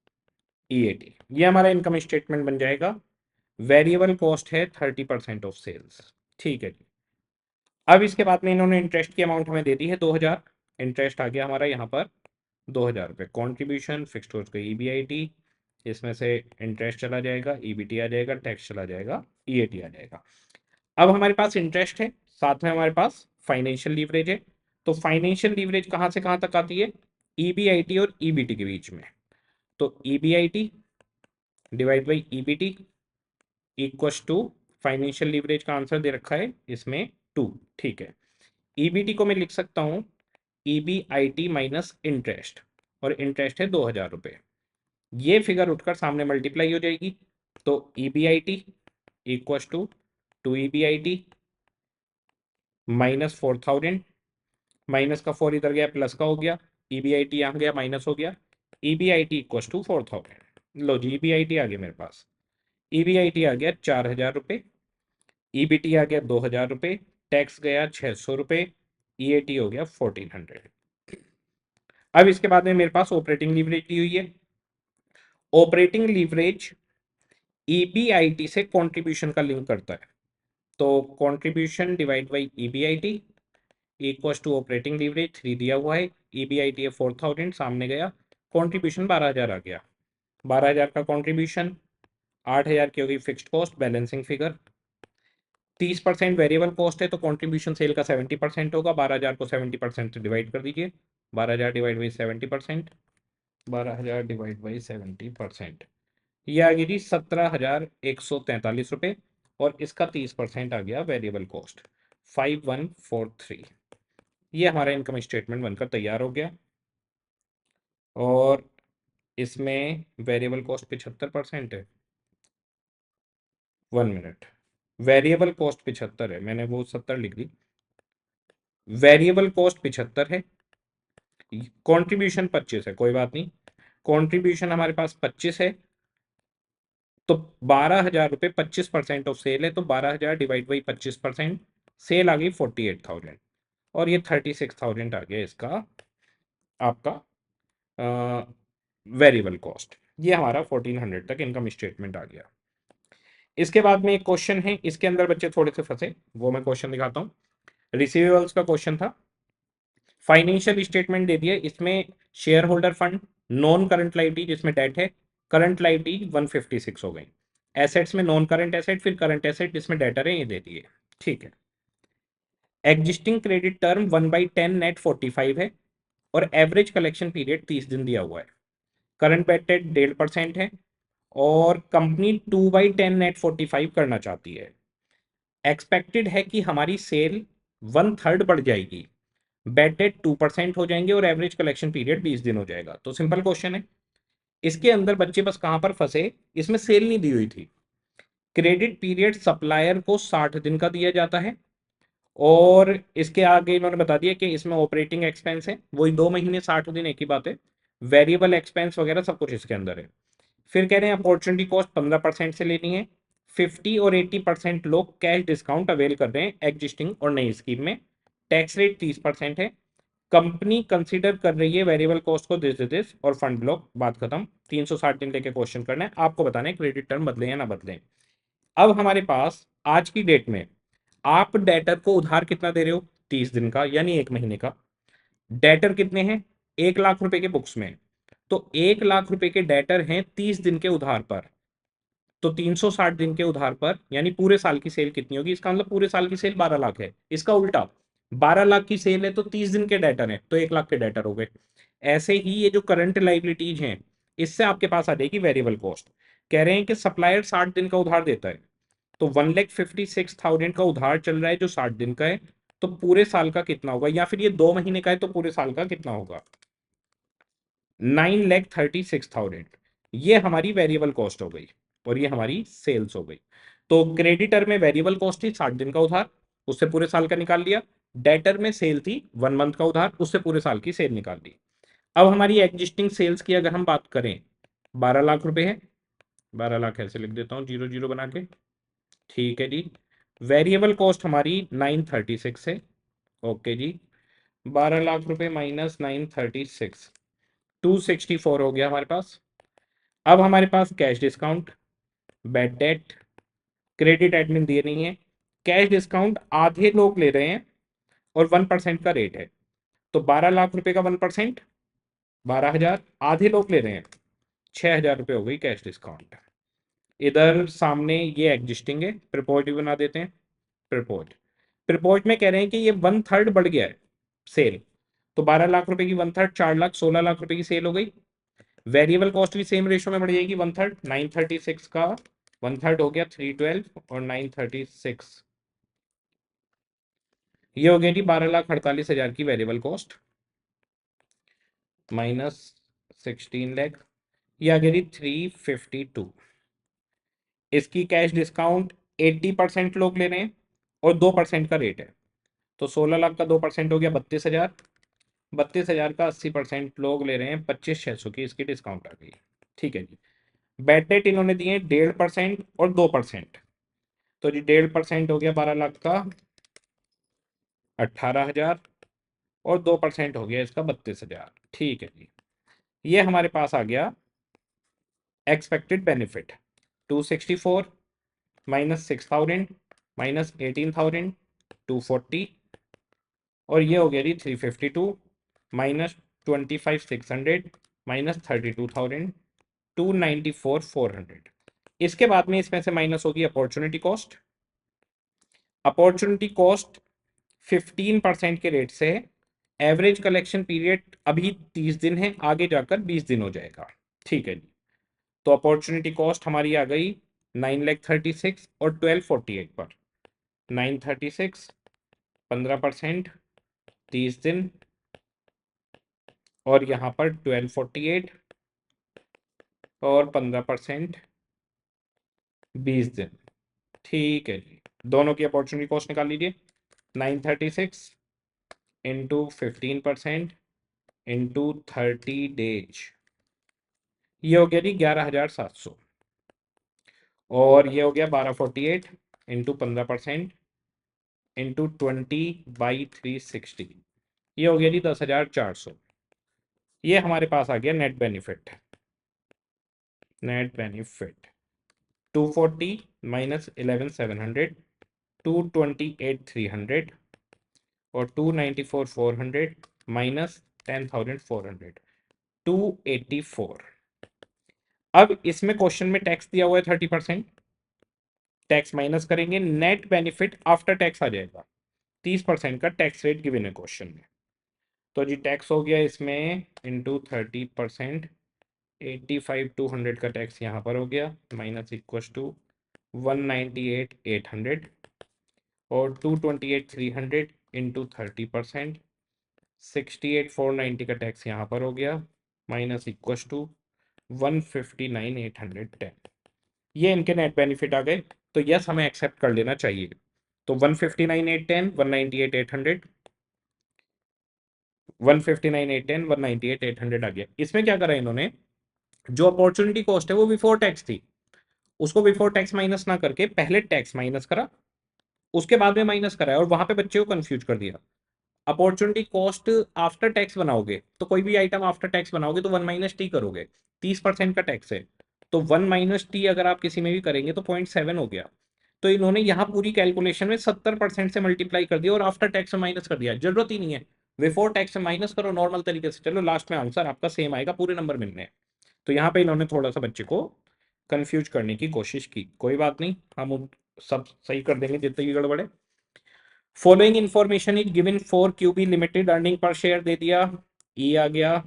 ईएटी। ये हमारा इनकम स्टेटमेंट बन जाएगा। वेरिएबल कॉस्ट है 30% ऑफ सेल्स। ठीक है जी। अब इसके बाद में इन्होंने इंटरेस्ट की अमाउंट हमें दे दी है 2000, इंटरेस्ट आ गया हमारा यहाँ पर 2000 रुपये। कॉन्ट्रीब्यूशन फिक्स्ड कॉस्ट का ईबीआईटी, इसमें से इंटरेस्ट चला जाएगा, ईबीटी आ जाएगा, टैक्स चला जाएगा, ईएटी आ जाएगा। अब हमारे पास इंटरेस्ट है, साथ में हमारे पास फाइनेंशियल लीवरेज है। तो फाइनेंशियल लीवरेज कहाँ से कहाँ तक आती है? ईबीआईटी और ईबीटी के बीच में। तो EBIT divide by EBT equals to, financial leverage का आंसर दे रखा है इसमें 2। ठीक है, ईबीटी को मैं लिख सकता हूँ ईबीआईटी माइनस इंटरेस्ट, और इंटरेस्ट है 2000 रुपये। ये फिगर उठकर सामने मल्टीप्लाई हो जाएगी। तो EBIT equals to 2 EBIT minus 4000, minus का 4 इधर गया, प्लस का हो गया, ईबीआईटी यहाँ गया, माइनस हो गया, ईबीआईटी इक्वस टू 4000। लो जी, ईबीआईटी आ गया मेरे पास, ईबीआईटी आ गया 4000 रुपये, ईबीटी आ गया 2000 रुपये, टैक्स गया 600 रुपये, ईएटी हो गया 1400। अब इसके बाद में मेरे पास ऑपरेटिंग लीवरेज दी हुई है। ऑपरेटिंग लीवरेज ईबीआईटी से कंट्रीब्यूशन का लिंक करता है। तो contribution divide by EBIT equals to operating leverage 3 दिया हुआ है, ईबीआईटी है 4000, सामने गया, कंट्रीब्यूशन 12000 आ गया। 12000 का कंट्रीब्यूशन, 8000 की होगी fixed cost, balancing figure. 30% variable cost है, तो कंट्रीब्यूशन सेल का 70% होगा। 12000 को 70% से डिवाइड कर दीजिए, 12000 डिवाइड बाई 70%, 12000 डिवाइड बाई 70%, ये आ गई जी 17143 रुपये। और इसका 30% आ गया वेरिएबल कॉस्ट 5143। ये हमारा इनकम स्टेटमेंट बनकर तैयार हो गया और इसमें वेरिएबल कॉस्ट 75% है। 1 मिनट, वेरिएबल कॉस्ट 75 है, मैंने वो 70 लिख दी। वेरिएबल कॉस्ट 75 है, कंट्रीब्यूशन 25 है, कोई बात नहीं। कंट्रीब्यूशन हमारे पास 25 है, तो 12,000 रुपये 25% ऑफ सेल है, तो 12,000 डिवाइड बाई 25%, सेल आ गई 48,000 और ये 36,000 आ गया इसका आपका वेरिएबल कॉस्ट। ये हमारा 1400 तक इनकम स्टेटमेंट आ गया। इसके बाद में एक क्वेश्चन है, इसके अंदर बच्चे थोड़े से फंसे, वो मैं क्वेश्चन दिखाता हूँ। रिसीवेबल्स का क्वेश्चन था, फाइनेंशियल स्टेटमेंट दे दिया, इसमें share holder fund, non current liability जिसमें डेट है, करंट लाइबिलिटी 156 हो गई, एसेट्स में नॉन करंट एसेट, फिर करंट एसेट जिसमें डेटर है, ये दे दिए। ठीक है, एग्जिस्टिंग क्रेडिट टर्म 1/10 नेट 45 है और एवरेज कलेक्शन पीरियड 30 दिन दिया हुआ है। करंट बेड डेट 1.5% है और कंपनी 2/10 नेट 45 करना चाहती है। एक्सपेक्टेड है कि हमारी सेल 1/3 बढ़ जाएगी, बेड डेट 2% हो जाएंगे और एवरेज कलेक्शन पीरियड 20 दिन हो जाएगा। तो सिंपल क्वेश्चन है, इसके अंदर बच्चे बस कहां पर फंसे, इसमें सेल नहीं दी हुई थी। क्रेडिट पीरियड सप्लायर को 60 दिन का दिया जाता है और इसके आगे इन्होंने बता दिया कि इसमें ऑपरेटिंग एक्सपेंस है, वही 2 महीने 60 दिन एक ही बात है, वेरिएबल एक्सपेंस वगैरह सब कुछ इसके अंदर है। फिर कह रहे हैं अपॉर्चुनिटी कॉस्ट 15% से लेनी है, 50 और 80% लोग कैश डिस्काउंट अवेल कर रहे हैं एग्जिस्टिंग और नई स्कीम में, टैक्स रेट 30% है, कंपनी कंसीडर कर रही है वेरिएबल कॉस्ट को दिस और फंड ब्लॉक, बात खत्म। 360 दिन लेके क्वेश्चन करना है, आपको बताना है क्रेडिट टर्म बदले या ना बदले। अब हमारे पास आज की डेट में आप डेटर को उधार कितना दे रहे हो, 30 दिन का यानी 1 महीने का। डेटर कितने हैं, 1 लाख रुपए के बुक्स में, तो 1 लाख रुपए के डेटर हैं 30 दिन के उधार पर, तो 360 दिन के उधार पर यानी पूरे साल की सेल कितनी होगी, इसका मतलब पूरे साल की सेल 12 लाख है। इसका उल्टा, 12 लाख की सेल है तो 30 दिन के डेटर है तो 1 लाख के डेटर हो गए। ऐसे ही ये जो करंट लाइबिलिटीज हैं, इससे आपके पास आ जाएगी वेरिएबल कॉस्ट। कह रहे हैं कि सप्लायर 60 दिन का उधार देता है, तो 1,56,000 का उधार चल रहा है जो 60 दिन का है, तो पूरे साल का कितना होगा, या फिर ये 2 महीने का है तो पूरे साल का कितना होगा, 9,36,000। ये हमारी वेरिएबल कॉस्ट हो गई और ये हमारी सेल्स हो गई। तो क्रेडिटर में वेरिएबल कॉस्ट थी 60 दिन का उधार, उससे पूरे साल का निकाल लिया। डेटर में सेल थी 1 मंथ का उधार, उससे पूरे साल की सेल निकाल ली। अब हमारी एग्जिस्टिंग सेल्स की अगर हम बात करें, 12 लाख रुपए है, 12 लाख ऐसे लिख देता हूँ 0 0 बना के, ठीक है जी। वेरिएबल कॉस्ट हमारी 936 है, ओके जी। 12 लाख रुपए माइनस 936, 264 हो गया हमारे पास। अब हमारे पास cash discount, bad debt, credit admin दिए नहीं है, कैश डिस्काउंट आधे लोग ले रहे हैं और 1% का रेट है, तो 12 लाख रुपए का 1%, 12,000, आधे लोग ले रहे हैं, 6,000 रुपये हो गई कैश डिस्काउंट। इधर सामने ये एग्जिस्टिंग है, प्रपोज भी बना देते हैं। प्रपोज, प्रपोज में कह रहे हैं कि ये 1/3 बढ़ गया है सेल, तो 12 लाख रुपए की 1/3, 4 लाख, 16 लाख रुपए की सेल हो गई। वेरिएबल कॉस्ट भी सेम रेशो में बढ़ जाएगी, 1/3, 936 का 1/3 हो गया 312 और 936, ये हो गया जी 12,48,000 की वेरिएबल कॉस्ट माइनस 16 लाख, ये आ गया जी 352। इसकी कैश डिस्काउंट 80% लोग ले रहे हैं और 2% का रेट है, तो 16 लाख का 2% हो गया 32,000, 32,000 का 80% लोग ले रहे हैं 25,600 की इसकी डिस्काउंट आ गई। ठीक है जी। बैड डेट इन्होंने दिए 1.5% और 2%, तो जी 1.5% हो गया 12 लाख का 18,000 और 2% हो गया इसका 32,000। ठीक है जी, ये हमारे पास आ गया एक्सपेक्टेड बेनिफिट 264 माइनस 6,000 माइनस 18,000 240, और ये हो गया जी 352 माइनस 25,600 माइनस 32,000 294,400। इसके बाद में इसमें से माइनस होगी अपॉर्चुनिटी कॉस्ट। अपॉर्चुनिटी कॉस्ट 15% के रेट से है, एवरेज कलेक्शन पीरियड अभी 30 दिन है, आगे जाकर 20 दिन हो जाएगा। ठीक है जी, तो अपॉर्चुनिटी कॉस्ट हमारी आ गई 9,36,000 और 1248 पर 936, 15%, 30 दिन, और यहाँ पर 1248 और 15%, 20 दिन। ठीक है जी, दोनों की अपॉर्चुनिटी कॉस्ट निकाल लीजिए। 936 इंटू 15% इंटू 30 डेज, ये हो गया जी 11,700। और ये हो गया 1248 इंटू 15% इंटू 20/360, ये हो गया जी 10,400। ये हमारे पास आ गया net benefit. Net benefit 240 minus 11,700, 228,300 और 294,400 माइनस 10,400, 284। अब इसमें क्वेश्चन में टैक्स दिया हुआ है 30%, टैक्स माइनस करेंगे, नेट बेनिफिट आफ्टर टैक्स आ जाएगा। 30% का टैक्स रेट गिवन है क्वेश्चन में। तो जी टैक्स हो गया इसमें इंटू 30%, 85,200 का टैक्स यहाँ पर हो गया, माइनस इक्व टू 198,800 और 228,300 इंटू 30%, 68,490 का टैक्स यहाँ पर हो गया, माइनस इक्व टू 159,810। ये इनके नेट बेनिफिट आ गए। तो यस, हमें एक्सेप्ट कर लेना चाहिए। तो 159,810, 198,800, 159,810, 198,800 आ गया। इसमें क्या करा इन्होंने, जो अपॉर्चुनिटी कॉस्ट है वो बिफोर टैक्स थी, उसको बिफोर टैक्स माइनस ना करके पहले टैक्स माइनस करा, उसके बाद में माइनस कराया, और वहां पे बच्चे को कंफ्यूज कर दिया। अपॉर्चुनिटी कॉस्ट आफ्टर टैक्स बनाओगे तो कोई भी आइटम आफ्टर टैक्स बनाओगे तो 1 - टी करोगे, 30% का टैक्स है, तो 1 - टी अगर आप किसी में भी करेंगे तो 0.7 हो गया। तो इन्होंने यहाँ पूरी कैलकुलेशन में 70% से मल्टीप्लाई कर दिया और आफ्टर टैक्स में माइनस कर दिया। जरूरत ही नहीं है, बिफोर टैक्स में माइनस करो नॉर्मल तरीके से, चलो लास्ट में आंसर आपका सेम आएगा, पूरे नंबर मिलने हैं। तो यहाँ पे इन्होंने थोड़ा सा बच्चे को कंफ्यूज करने की कोशिश की। कोई बात नहीं, हम सब सही कर देंगे जितने की गड़बड़ है। Following information is given for QB limited, earning per share दे दिया, ई आ गया,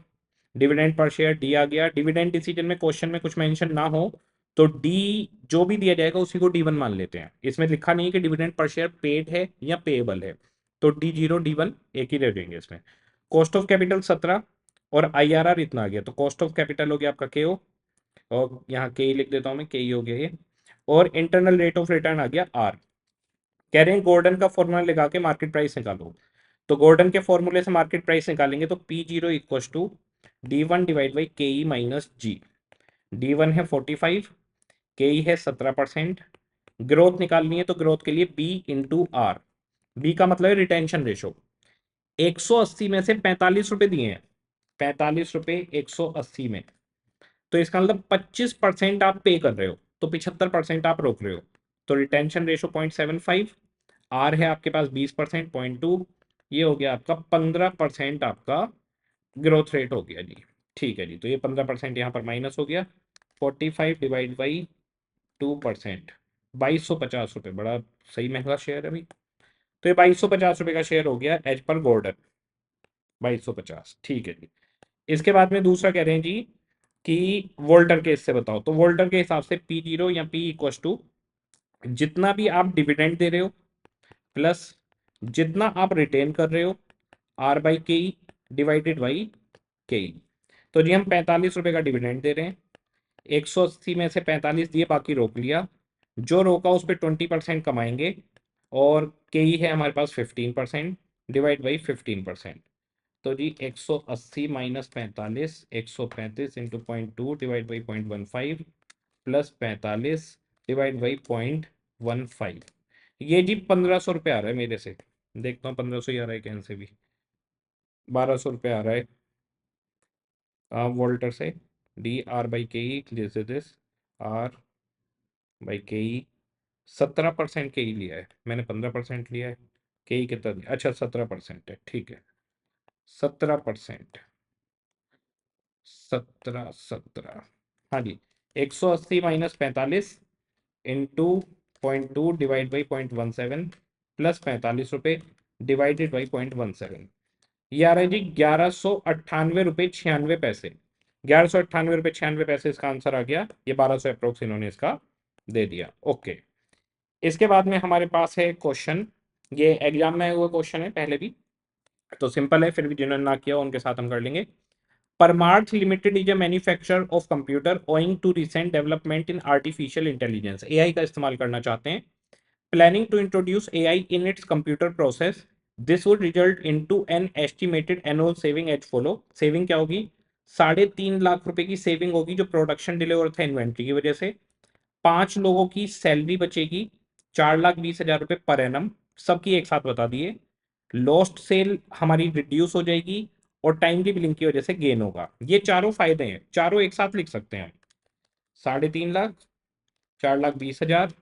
डिविडेंड पर शेयर डी आ गया। डिविडेंड डिसीजन में क्वेश्चन में कुछ मेंशन ना हो तो डी जो भी दिया जाएगा उसी को D1 मान लेते हैं। इसमें लिखा नहीं है कि डिविडेंड पर शेयर पेड है या पेएबल है, तो D0 D1 एक ही दे देंगे इसमें। कॉस्ट ऑफ कैपिटल 17 और IRR इतना आ गया, तो कॉस्ट ऑफ कैपिटल हो गया आपका KO, और यहाँ के लिख देता हूं मैं, के हो गया ये, और इंटरनल रेट ऑफ रिटर्न आ गया R। कह रहे हैं गोल्डन का फॉर्मूला लगा के मार्केट प्राइस निकालो, तो गोल्डन के फॉर्मूले से मार्केट प्राइस निकालेंगे तो P0 equal to D1 divide by KE minus G। D1 है 45, KE है 17%। ग्रोथ निकालनी है तो ग्रोथ के लिए B इंटू आर, बी का मतलब है रिटेंशन रेशो। 180 में से 45 रुपए दिए हैं, 45 रुपए 180 में, तो इसका मतलब 25% आप पे कर रहे हो, तो 75% आप रोक रहे हो, तो रिटेंशन रेशो 0.75। आर है आपके पास 20%, 0.2, ये हो गया आपका 15% आपका ग्रोथ रेट हो गया जी। ठीक है जी, तो ये 15% यहाँ पर माइनस हो गया। 45 डिवाइड बाई 2%, 2250 रुपये, बड़ा सही महंगा शेयर है अभी। तो ये 2250 रुपये का शेयर हो गया एज पर गोल्डन, 2250। ठीक है जी। इसके बाद में दूसरा कह रहे हैं जी कि वोल्टर के इससे बताओ, तो वोल्टर के हिसाब से P0 या P इक्व टू जितना भी आप डिविडेंड दे रहे हो प्लस जितना आप रिटेन कर रहे हो, R बाई के डिवाइडेड बाई के। तो जी हम 45 रुपए का डिविडेंड दे रहे हैं, 180 में से 45 दिए, बाकी रोक लिया, जो रोका उस पर 20% कमाएंगे, और के है हमारे पास 15%, डिवाइड बाई 15%। तो जी 180 minus 45, 135 into 0.2 divide by 0.15 plus 45 divide by 0.15, ये जी 1,500 रुपये आ रहा है मेरे से। देखता हूँ 1,500 ही आ रहा है कैन से भी, 1,200 रुपये आ रहा है वोल्टर से। DR/KE जैसे दिस, R/KE 17% के ही लिया है मैंने, 15% लिया है। के कितना दिया, अच्छा 17% है, ठीक है 17%, 17 हाँ जी। 180 minus 45 into 0.2 divide by 0.17 plus 45 रुपये डिवाइडेड बाई 0.17, ये आ रहा है जी 1198 रुपये 96 पैसे। 1198 रुपये 96 पैसे इसका आंसर आ गया। ये 1200 अप्रोक्स इन्होंने इसका दे दिया, ओके। इसके बाद में हमारे पास है क्वेश्चन, ये एग्जाम में आया हुआ क्वेश्चन है पहले भी, तो सिंपल है, फिर भी जिन्होंने ना किया उनके साथ हम कर लेंगे। Parmarth limited is a manufacturer of computer owing to recent development in artificial intelligence, AI का इस्तेमाल करना चाहते हैं, planning to introduce AI in its computer process. This would result into an estimated annual saving as follow. Saving क्या होगी? 3.5 लाख रुपए की saving होगी जो प्रोडक्शन डिले हो रहा था इन्वेंट्री की वजह से। 5 लोगों की सैलरी बचेगी, 4,20,000 रुपए पर एनम, सबकी एक साथ बता दिए। लॉस्ट सेल हमारी रिड्यूस हो जाएगी और टाइमली बिलिंग की वजह से गेन होगा। ये चारों फायदे हैं, चारों एक साथ लिख सकते हैं हम। 3.5 लाख, 4,20,000,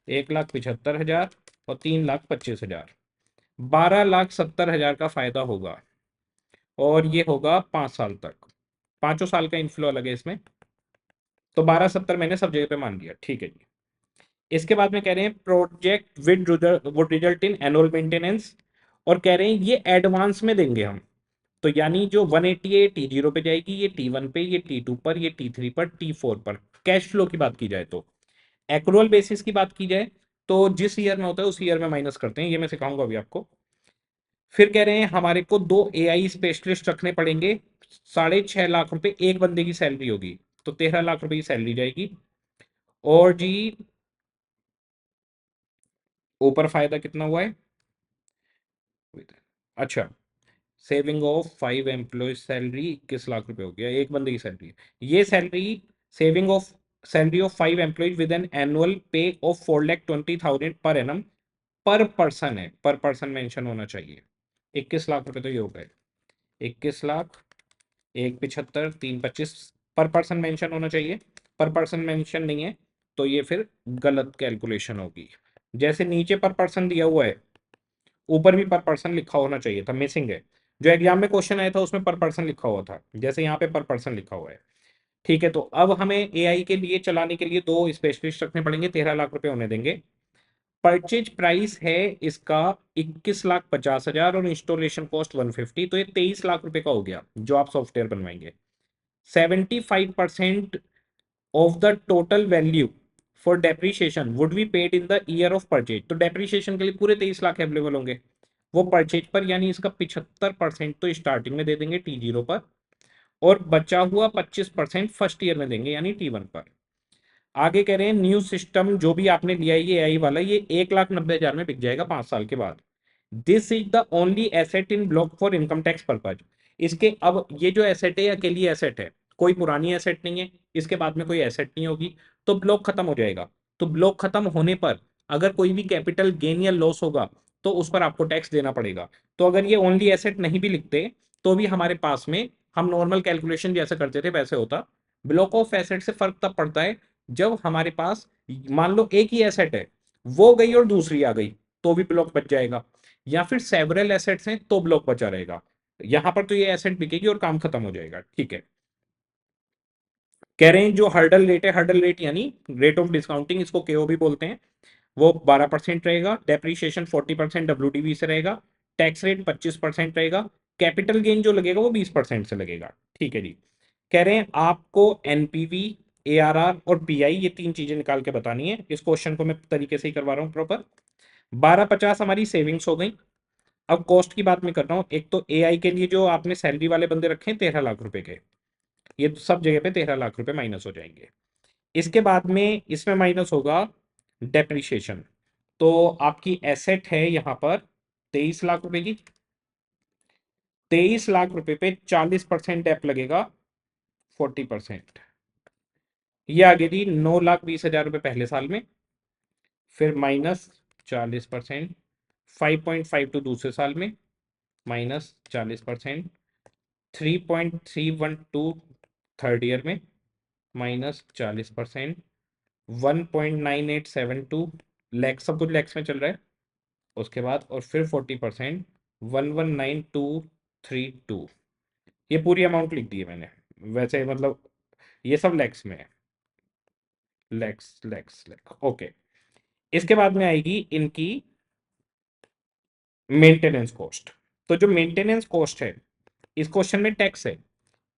1,75,000 और 3,25,000, 12,70,000 का फायदा होगा। और ये होगा 5 साल तक, पांचों साल का इनफ्लो अलग है इसमें, तो 12,70 मैंने सब जगह पे मान लिया, ठीक है जी। इसके बाद में कह रहे हैं project with would result in annual maintenance, और कह रहे हैं ये एडवांस में देंगे हम, तो यानी जो 180 है T0 पे जाएगी, ये T1 पे, ये T2 पर, ये T3 पर, T4 पर। कैश फ्लो की बात की जाए तो, एक्रूअल बेसिस की बात की जाए तो जिस ईयर में होता है उस ईयर में माइनस करते हैं, ये मैं सिखाऊंगा अभी आपको। फिर कह रहे हैं हमारे को 2 AI स्पेशलिस्ट रखने पड़ेंगे, 6.5 लाख रुपए एक बंदे की सैलरी होगी, तो 13 लाख रुपए की सैलरी जाएगी। और जी ऊपर फायदा कितना हुआ है? अच्छा, saving of 5 employ salary 21 lakh रुपए हो गया, एक बंदे की सैलरी। ये salary, saving of salary of 5 employ with an annual pay of 4,20,000 per annum, पर पर्सन है, पर पर्सन मेंशन होना चाहिए। 21 लाख रुपए तो ये हो गए, 21 लाख, 1,75, 3,25, पर पर्सन मेंशन होना चाहिए। पर पर्सन मेंशन नहीं है तो ये फिर गलत कैलकुलेशन होगी। जैसे नीचे पर पर्सन दिया हुआ है, ऊपर भी पर पर्सन लिखा होना चाहिए था, मिसिंग है। जो एग्जाम में क्वेश्चन आया था उसमें पर पर्सन लिखा हुआ था, जैसे यहाँ पे पर पर्सन लिखा हुआ है। ठीक है, तो अब हमें एआई के लिए चलाने के लिए 2 स्पेशलिस्ट रखने पड़ेंगे, 13 लाख रुपए होने देंगे। परचेज प्राइस है इसका 21,50,000 और इंस्टॉलेशन कॉस्ट 150, तो ये 23 लाख रुपए का हो गया जो आप सॉफ्टवेयर बनवाएंगे। 75% of the total value for depreciation would be paid in the year of purchase, तो डेप्रीशिएशन के लिए पूरे 23 लाख अवेलेबल होंगे वो परचेज पर, यानी इसका 75% तो स्टार्टिंग में दे देंगे T0 पर, और बचा हुआ 25% फर्स्ट ईयर में देंगे यानी T1 पर। आगे कह रहे हैं न्यू सिस्टम जो भी आपने लिया है ये AI वाला, ये 1,90,000 में बिक जाएगा 5 साल के बाद। This is the only asset in block for income tax purpose. इसके अब ये जो एसेट है ये अकेली एसेट है, कोई पुरानी एसेट नहीं है, इसके बाद में कोई एसेट नहीं होगी, तो ब्लॉक खत्म हो जाएगा। तो ब्लॉक खत्म होने पर अगर कोई भी कैपिटल गेन या लॉस होगा तो उस पर आपको टैक्स देना पड़ेगा। तो अगर ये ओनली एसेट नहीं भी लिखते तो भी हमारे पास में, हम नॉर्मल कैलकुलेशन जैसे करते थे वैसे होता। ब्लॉक ऑफ एसेट से फर्क तब पड़ता है जब हमारे पास मान लो एक ही एसेट है, वो गई और दूसरी आ गई, तो भी ब्लॉक बच जाएगा। या फिर सेवरल एसेट्स हैं तो ब्लॉक बचा रहेगा। यहां पर तो ये एसेट बिकेगी और काम खत्म हो जाएगा, ठीक है। कह रहे हैं जो हर्डल रेट है, हर्डल रेट यानी रेट ऑफ डिस्काउंटिंग, इसको केओ भी बोलते हैं, वो 12% रहेगा। डेप्रीशिएशन 40% डब्ल्यूडीवी से रहेगा। टैक्स रेट 25% रहेगा। कैपिटल गेन जो लगेगा वो 20% से लगेगा, ठीक है जी। कह रहे हैं आपको एनपीवी, एआरआर और पीआई ये 3 चीजें निकाल के बतानी है। इस क्वेश्चन को मैं तरीके से ही करवा रहा हूँ प्रॉपर। 12,50 हमारी सेविंग्स हो गई। अब कॉस्ट की बात मैं कर रहा हूँ, एक तो एआई के लिए जो आपने सैलरी वाले बंदे रखे हैं 13 लाख रुपए के, ये तो सब जगह पे 13 लाख रुपए माइनस हो जाएंगे। इसके बाद में इसमें माइनस होगा डेप्रिशिएशन, तो आपकी एसेट है यहां पर 23 लाख रुपए की, 23 लाख रुपए पे 40% डेप लगेगा, 40%। ये आ गई थी 9,20,000 रुपए पहले साल में, फिर माइनस 40%, 5.52 दूसरे साल में, माइनस 40%, 3.312 थर्ड ईयर में, माइनस 40%, 1.9872 लैक्स, सब कुछ लैक्स में चल रहा है। उसके बाद और फिर 40%, 119232, ये पूरी अमाउंट लिख दी है मैंने, वैसे मतलब ये सब लैक्स में है, लैक्स लैक्स लैक्स, ओके। इसके बाद में आएगी इनकी मेंटेनेंस कॉस्ट। तो जो मेंटेनेंस कॉस्ट है, इस क्वेश्चन में टैक्स है,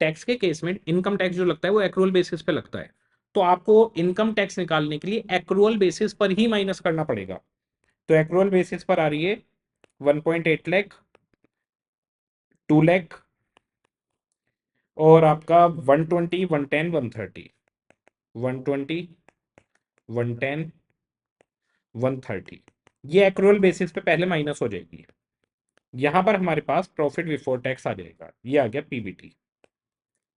टैक्स के केस में इनकम टैक्स जो लगता है वो एक्रूअल बेसिस पे लगता है, तो आपको इनकम टैक्स निकालने के लिए एक्रूअल बेसिस पर ही माइनस करना पड़ेगा। तो एक्रूअल बेसिस पर आ रही है 1.8 लाख, 2 लाख और आपका 120, 110, 130, 120, 110, 130, ये एक्रूअल बेसिस पे पहले माइनस हो जाएगी। यहां पर हमारे पास प्रॉफिट बिफोर टैक्स आ जाएगा, ये आ गया पीबीटी।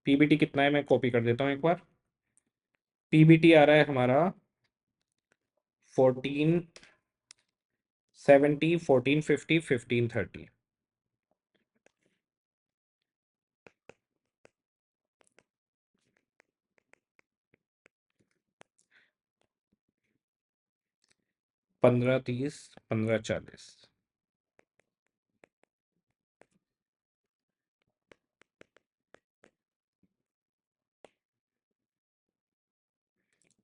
पीबीटी कितना है, मैं कॉपी कर देता हूं एक बार। पीबीटी आ रहा है हमारा 1470, 1450, 1530। 1530, 1540।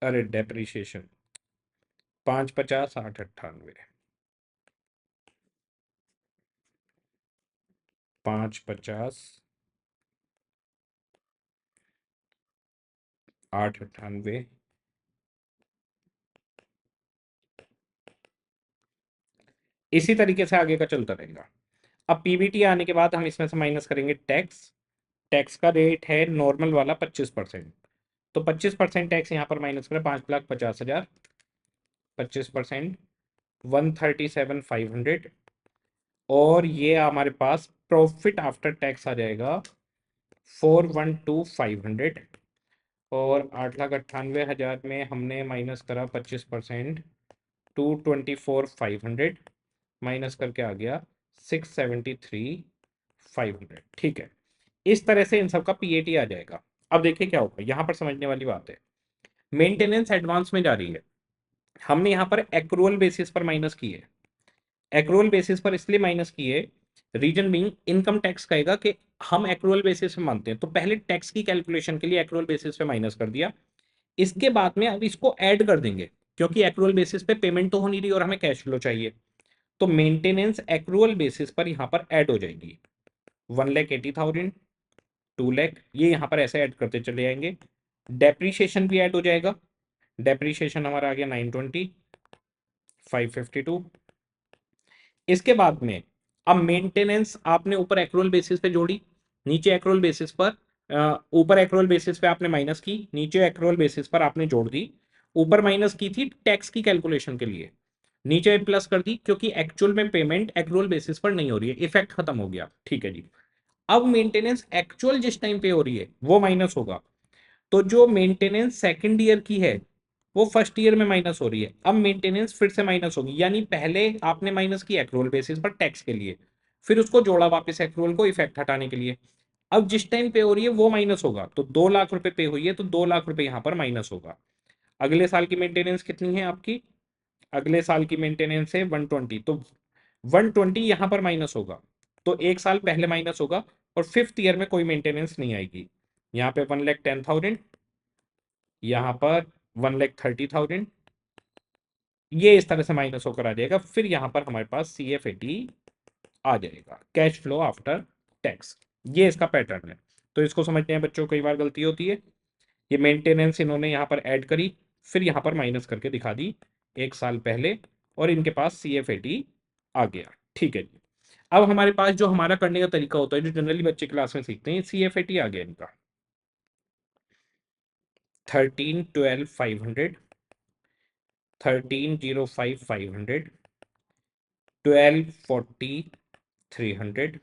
अरे डेप्रिसिएशन 550, 898, 550, 898। इसी तरीके से आगे का चलता रहेगा। अब पीबीटी आने के बाद हम इसमें से माइनस करेंगे टैक्स। टैक्स का रेट है नॉर्मल वाला 25%। तो 25% टैक्स यहाँ पर माइनस करें, 5,50,000, 25%, 137,500। और ये हमारे पास प्रॉफिट आफ्टर टैक्स आ जाएगा 412,500। और 8,98,000 में हमने माइनस करा 25%, 224,500 माइनस करके आ गया 673,500। ठीक है, इस तरह से इन सब का पीएटी आ जाएगा। अब देखिए क्या होगा, यहां पर समझने वाली बात है। मेंटेनेंस एडवांस में जा रही है, हमने यहां पर एक्रूअल बेसिस पर माइनस की है। एक्रूअल बेसिस पर इसलिए माइनस की है, रीजन बीइंग इनकम टैक्स कहेगा कि हम एक्रूअल बेसिस पे मानते हैं, तो पहले टैक्स की कैलकुलेशन के लिए एक्रूअल बेसिस पे माइनस कर दिया। इसके बाद में अब इसको ऐड कर देंगे, क्योंकि एक्रूअल बेसिस पे पेमेंट तो हो नहीं रही और हमें कैश फ्लो चाहिए। तो मेंटेनेंस एक्रूअल बेसिस पर यहां पर ऐड हो जाएगी 1,80,000, 2 लाख, ये यहां पर ऐसे ऐड करते चले जाएंगे। डेप्रीशिएशन भी ऐड हो जाएगा। डेप्रीशिएशन हमारा आ गया 920, 552। इसके बाद में अब मेंटेनेंस आपने ऊपर एक्रूअल बेसिस पे जोड़ी, नीचे एक्रूअल बेसिस पर, ऊपर एक्रूअल बेसिस पे आपने माइनस की, नीचे एक्रूअल बेसिस पर आपने जोड़ दी। ऊपर माइनस की थी टैक्स की कैलकुलेशन के लिए, नीचे प्लस कर दी क्योंकि एक्चुअल में पेमेंट एक्रूअल बेसिस पर नहीं हो रही है, इफेक्ट खत्म हो गया। ठीक है जी। अब मेंटेनेंस एक्चुअल जिस टाइम पे हो रही है वो माइनस होगा। तो जो मेंटेनेंस सेकंड ईयर की है वो फर्स्ट ईयर में माइनस हो रही है, अब मेंटेनेंस फिर से माइनस होगी। यानी पहले आपने माइनस की एक्रूअल बेसिस पर टैक्स के लिए, फिर उसको जोड़ा वापस एक्रूअल को इफेक्ट हटाने के लिए। अब जिस टाइम पे हो रही है वो माइनस होगा, तो 2 लाख रुपए पे हुई है तो 2 लाख रुपए यहां पर माइनस होगा। अगले साल की मेंटेनेंस कितनी है आपकी, अगले साल की मेंटेनेंस है 120, तो 120 यहां पर माइनस होगा। तो एक साल पहले माइनस होगा और फिफ्थ ईयर में कोई मेंटेनेंस नहीं आएगी। यहाँ पे 1,10,000, यहाँ पर 1,30,000, ये इस तरह से माइनस होकर आ जाएगा। फिर यहाँ पर हमारे पास CFAT आ जाएगा, कैश फ्लो आफ्टर टैक्स। ये इसका पैटर्न है। तो इसको समझते हैं बच्चों, कई बार गलती होती है। ये मेंटेनेंस इन्होंने यहाँ पर ऐड करी, फिर यहाँ पर माइनस करके दिखा दी एक साल पहले, और इनके पास CFAT आ गया। ठीक है जी। अब हमारे पास जो हमारा करने का तरीका होता है, जो जनरली बच्चे क्लास में सीखते हैं, CFAT आ गया इनका 1312,500, 1305,500, 1240,300,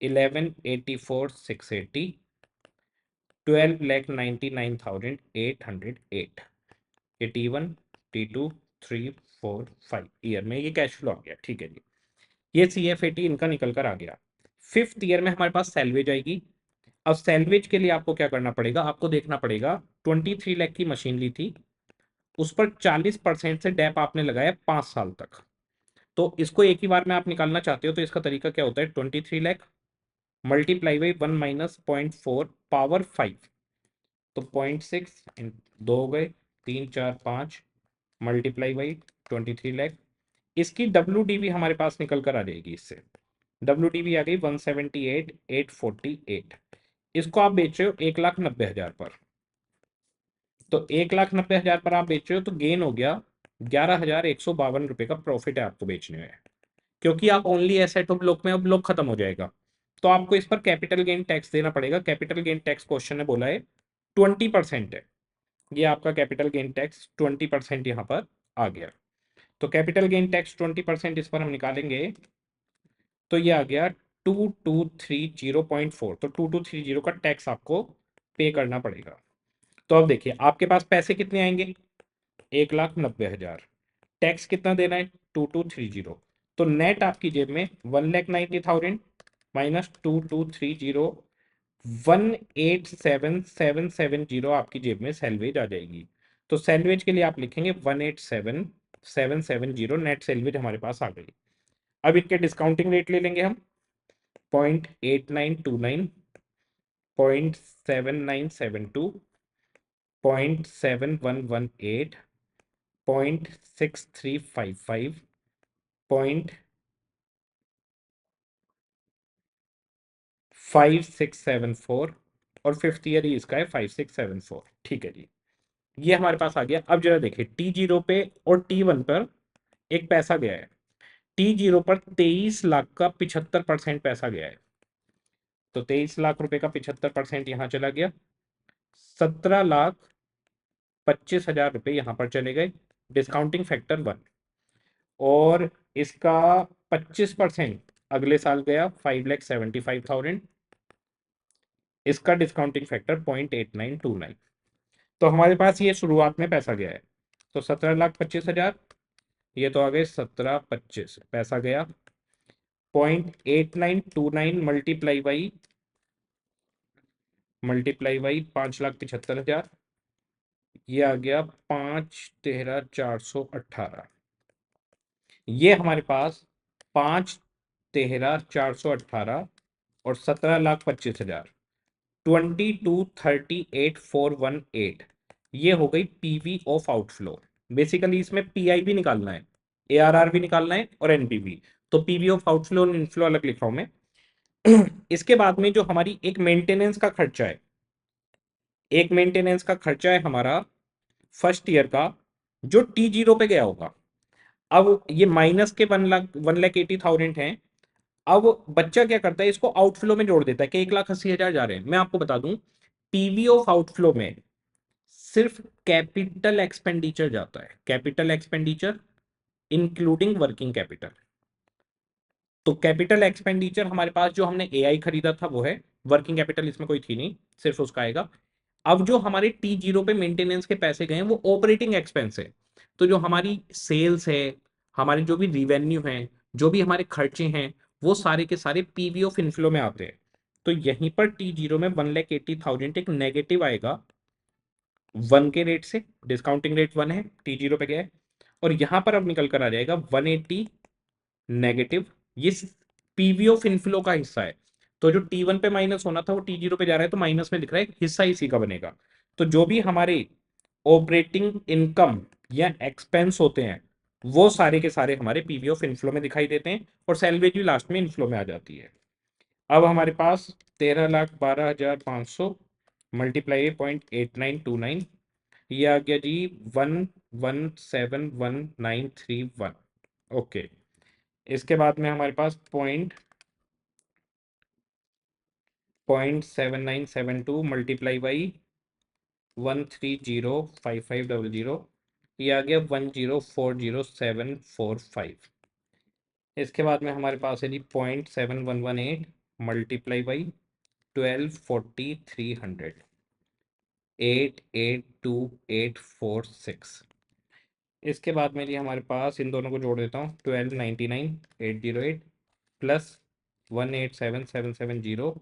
1184,680, 12,99,808, 81, T2, 3, 4, 5 ईयर में ये कैश फ्लो आ गया। ठीक है जी, ये CFAT इनका निकल कर आ गया। फिफ्थ ईयर में हमारे पास सैलवेज आएगी। अब सैलवेज के लिए आपको क्या करना पड़ेगा, आपको देखना पड़ेगा 23 लाख की मशीन ली थी, उस पर 40% से डेप आपने लगाया 5 साल तक। तो इसको एक ही बार में आप निकालना चाहते हो, तो इसका तरीका क्या होता है, 23 लाख मल्टीप्लाई बाई 1 - 0.4 पावर 5, तो 0.6 दो हो गए, 3, 4, 5 मल्टीप्लाई बाई 23 लाख। इसकी WDV हमारे पास निकल कर आ जाएगी, इससे WDV आ गई 178,848। इसको आप बेच रहे हो 1,90,000 पर। तो 1,90,000 पर आप बेच रहे हो तो गेन हो गया 11,152 रुपए का प्रॉफिट है आपको बेचने में, क्योंकि आप ओनली एसेट ऑफ ब्लॉक में अब ब्लॉक खत्म हो जाएगा। तो आपको इस पर कैपिटल गेन टैक्स देना पड़ेगा। कैपिटल गेन टैक्स क्वेश्चन ने बोला है 20% है, ये आपका कैपिटल गेन टैक्स 20% यहाँ पर आ गया। तो कैपिटल गेन टैक्स 20% इस पर हम निकालेंगे तो ये आ गया 2230.4। तो 2230 का टैक्स आपको पे करना पड़ेगा। तो अब देखिए आपके पास पैसे कितने आएंगे, 1,90,000। टैक्स कितना देना है, 2230। तो नेट आपकी जेब में 1,90,000 माइनस 2230, 1,87,770 आपकी जेब में सैलवेज आ जाएगी। तो सैलवेज के लिए आप लिखेंगे 1,87,770, नेट सैलवेज हमारे पास आ गई। अब इनके डिस्काउंटिंग रेट ले लेंगे हम, 0.8929, 0.7972, 0.7118, 0.6355, 0.5674 और फिफ्थ ईयर ही इसका है 5674। ठीक है जी, ये हमारे पास आ गया। अब जरा देखिए T0 पे और T1 पर एक पैसा गया है। T0 पर 23 लाख का 75% पैसा गया है। तो 23 लाख रुपए का 75% यहां चला गया, 17,25,000 रुपए यहां पर चले गए, डिस्काउंटिंग फैक्टर 1। और इसका 25% अगले साल गया 5,75,000, इसका डिस्काउंटिंग फैक्टर 0.8929। तो हमारे पास ये शुरुआत में पैसा गया है। तो 17,25,000, ये तो आ गए 17,25 पैसा गया, 0.8929 मल्टीप्लाई बाई 5,75,000, ये आ गया 5,13,418। ये हमारे पास 5,13,418 और 17,25,000, 22,38,418, ये हो गई पीवी ऑफ आउटफ्लो। बेसिकली इसमें पीआई भी निकालना है, एआरआर भी निकालना है और एनपीवी। तो पीवी ऑफ आउटफ्लो और इनफ्लो अलग लिख रहा हूं मैं। इसके बाद में जो हमारी एक मेंटेनेंस का खर्चा है, एक मेंटेनेंस का खर्चा है हमारा फर्स्ट ईयर का, जो T0 पे गया होगा। अब ये माइनस के 1,80,000 है। अब बच्चा क्या करता है, इसको आउटफ्लो में जोड़ देता है कि 1,80,000 जा रहे हैं। मैं आपको बता दूं, पीवी ऑफ आउटफ्लो में सिर्फ कैपिटल एक्सपेंडिचर जाता है, capital expenditure including working capital. तो कैपिटल एक्सपेंडिचर हमारे पास जो हमने एआई खरीदा था वो है, वर्किंग कैपिटल इसमें कोई थी नहीं, सिर्फ उसका आएगा। अब जो हमारे T0 पे मेंटेनेंस के पैसे गए वो ऑपरेटिंग एक्सपेंस है। तो जो हमारी सेल्स है, हमारे जो भी रिवेन्यू है, जो भी हमारे खर्चे हैं, वो सारे के सारे पीवी ऑफ इनफ्लो में आते हैं। तो यहीं पर T0 में 1,80,000 एक नेगेटिव आएगा 1 के रेट से, डिस्काउंटिंग रेट 1 है, T0 पे गया है। और यहां पर अब निकल कर आ जाएगा 180 नेगेटिव, ये पीवी ऑफ इनफ्लो का हिस्सा है। तो जो T1 पे माइनस होना था वो T0 पे जा रहा है, तो माइनस में दिख रहा है, हिस्सा इसी का बनेगा। तो जो भी हमारे ऑपरेटिंग इनकम या एक्सपेंस होते हैं वो सारे के सारे हमारे पीवी ऑफ इनफ्लो में दिखाई देते हैं, और सैलरी भी लास्ट में इनफ्लो में आ जाती है। अब हमारे पास 13,12,500 मल्टीप्लाई 0.8929, ये आ गया जी 1,17,1931। ओके, इसके बाद में हमारे पास 0.7972 मल्टीप्लाई बाई 130,5500, ये आ गया 1,04,0745। इसके बाद में हमारे पास है जी 0.7118 मल्टीप्लाई बाई 12,40,300, 8,82,846। इसके बाद में जी हमारे पास इन दोनों को जोड़ देता हूँ, 12,99,808 प्लस 1,87,770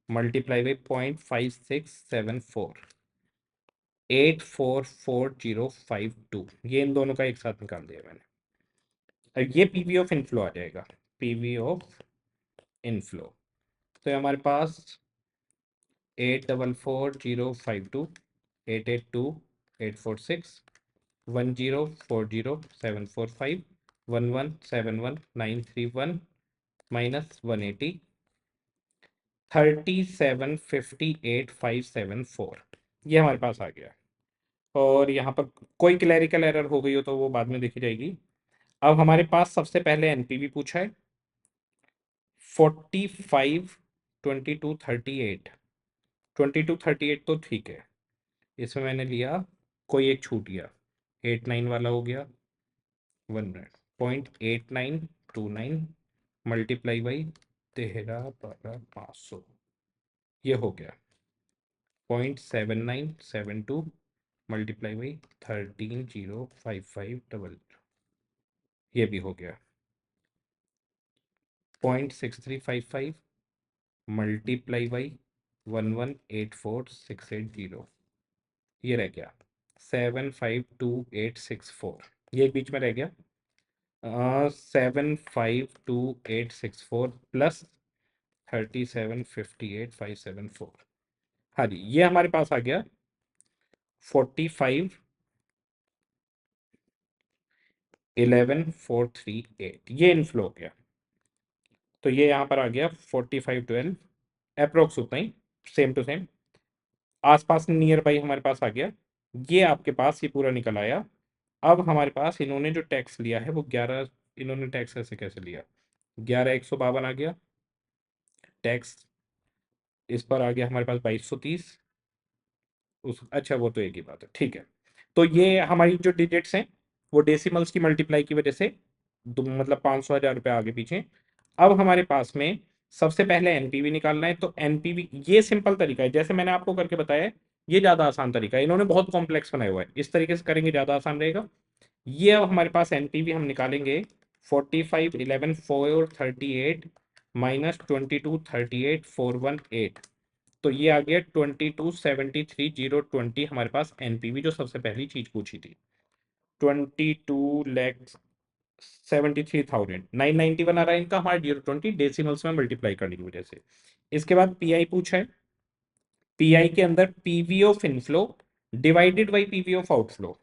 मल्टीप्लाई बाई 0.5674, 8,44,052। ये इन दोनों का एक साथ निकाल दिया मैंने। अब ये पीवी ऑफ इनफ्लो आ जाएगा, पीवी ऑफ इनफ्लो। तो ये हमारे पास 8,44,052, 8,82,846, 1,04,0745, 1,171,931 माइनस 180, 37,58,574, ये हमारे पास आ गया। और यहाँ पर कोई क्लैरिकल एरर हो गई हो तो वो बाद में देखी जाएगी। अब हमारे पास सबसे पहले एनपीवी पूछा है 45 22 38। 22 38 तो ठीक है, इसमें मैंने लिया, कोई एक छूट गया, 89 वाला हो गया, 1.8929 मल्टीप्लाई बाई 13 12 500, ये हो गया 0.7972 मल्टीप्लाई बाई 13,055 ये भी हो गया 0.6355 मल्टीप्लाई बाई 1184680, ये रह गया 752864, ये बीच में रह गया 752864 प्लस 3758,574। हाँ जी, ये हमारे पास आ गया 45,11,438, ये इनफ्लो हो गया। तो ये यहाँ पर आ गया 4512 अप्रोक्स उतना ही, सेम टू सेम, आसपास नियर बाई हमारे पास आ गया। ये आपके पास ये पूरा निकल आया। अब हमारे पास इन्होंने जो टैक्स लिया है वो 11, इन्होंने टैक्स ऐसे कैसे लिया, 11,152 आ गया टैक्स, इस पर आ गया हमारे पास 2230, उस अच्छा वो तो एक ही बात है, ठीक है। तो ये हमारी जो डिजिट्स हैं वो डेसिमल्स की मल्टीप्लाई की वजह से मतलब 500 1000 रुपये आगे पीछे। अब हमारे पास में सबसे पहले एनपीवी निकालना है, तो एनपीवी ये सिंपल तरीका है, जैसे मैंने आपको करके बताया, ये ज्यादा आसान तरीका है, इन्होंने बहुत कॉम्प्लेक्स बनाया हुआ है, इस तरीके से करेंगे ज्यादा आसान रहेगा। ये अब हमारे पास एनपीवी हम निकालेंगे 45,11,438 माइनस 22,38,418, तो ये आ गया 22,73,020 हमारे पास एनपीवी, जो सबसे पहली चीज पूछी थी 22,73,991 आ रहा है इनका, हमारा 020 डेसिमल्स में मल्टीप्लाई करने की वजह से। इसके बाद पीआई पूछा है, पीआई के अंदर PV of inflow divided by PV of outflow,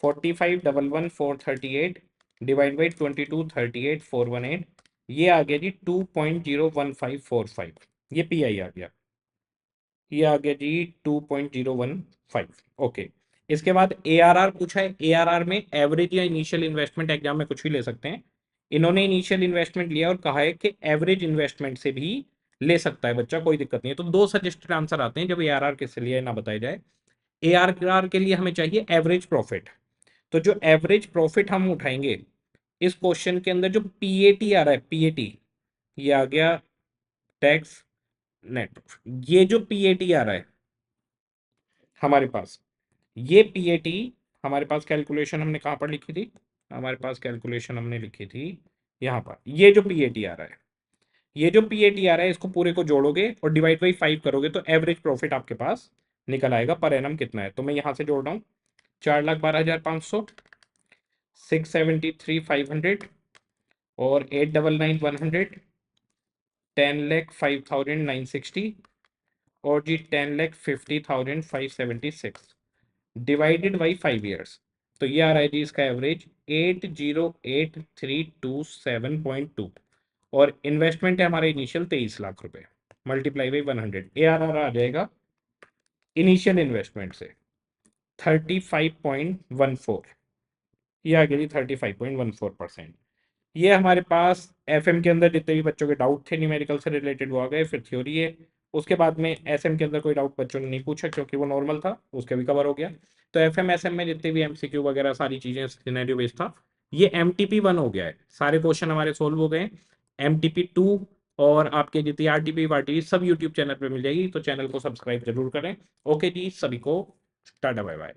45,11,438 divide by 22,38,418, ये आ गया जी 2.01545, ये पीआई आ गया, ये आ गया जी 2.015। ओके, इसके बाद एआरआर पूछा है, एआरआर में एवरेज या इनिशियल इन्वेस्टमेंट, एग्जाम में कुछ भी ले सकते हैं, इन्होंने इनिशियल इन्वेस्टमेंट लिया और कहा है कि एवरेज इन्वेस्टमेंट से भी ले सकता है बच्चा, कोई दिक्कत नहीं है। तो दो सजेस्टेड आंसर आते हैं जब एआरआर किससे लिया है ना बताया जाए। एआरआर के लिए हमें चाहिए एवरेज प्रॉफिट, तो जो एवरेज प्रॉफिट हम उठाएंगे इस क्वेश्चन के अंदर, जो पीएटी आ रहा है, पीएटी, ये आ गया टैक्स नेट, ये जो पीएटी आ रहा है हमारे पास, ये पीएटी हमारे पास कैलकुलेशन हमने कहां पर लिखी थी, हमारे पास कैलकुलेशन हमने लिखी थी यहां पर, ये जो पीएटी आ रहा है, ये जो पीएटी आ रहा है, इसको पूरे को जोड़ोगे और डिवाइड बाई 5 करोगे तो एवरेज प्रॉफिट आपके पास निकल आएगा पर एनम कितना है। तो मैं यहां से जोड़ रहा हूं 4,12,500, 673,500 और 8,99,100, 10,05,960 और जी 10,50,576 डिवाइडेड बाई 5 ईयर्स, तो ये आ रहा है जी इसका एवरेज 80,83,272 और इन्वेस्टमेंट है हमारे इनिशियल 23 लाख रुपए, मल्टीप्लाई बाई 100, एआरआर आ जाएगा इनिशियल इन्वेस्टमेंट से 35.14, ये आ गया जी 35.14%। ये हमारे पास एफएम के अंदर जितने भी बच्चों के डाउट थे न्यूमेरिकल से रिलेटेड वो आ गए, फिर थ्योरी है, उसके बाद में एसएम के अंदर कोई डाउट बच्चों ने नहीं पूछा क्योंकि वो नॉर्मल था, उसके भी कवर हो गया। तो एफएम एसएम में जितने भी एमसीक्यू वगैरह सारी चीजें सिनेरियो बेस्ड था, ये एमटीपी 1 हो गया है, सारे क्वेश्चन हमारे सोल्व हो गए। एमटीपी 2 और आपके जितनी आरटीपी वारटीपी सब यूट्यूब चैनल पर मिल जाएगी, तो चैनल को सब्सक्राइब जरूर करें। ओके जी, सभी को टाटा बाय बाय।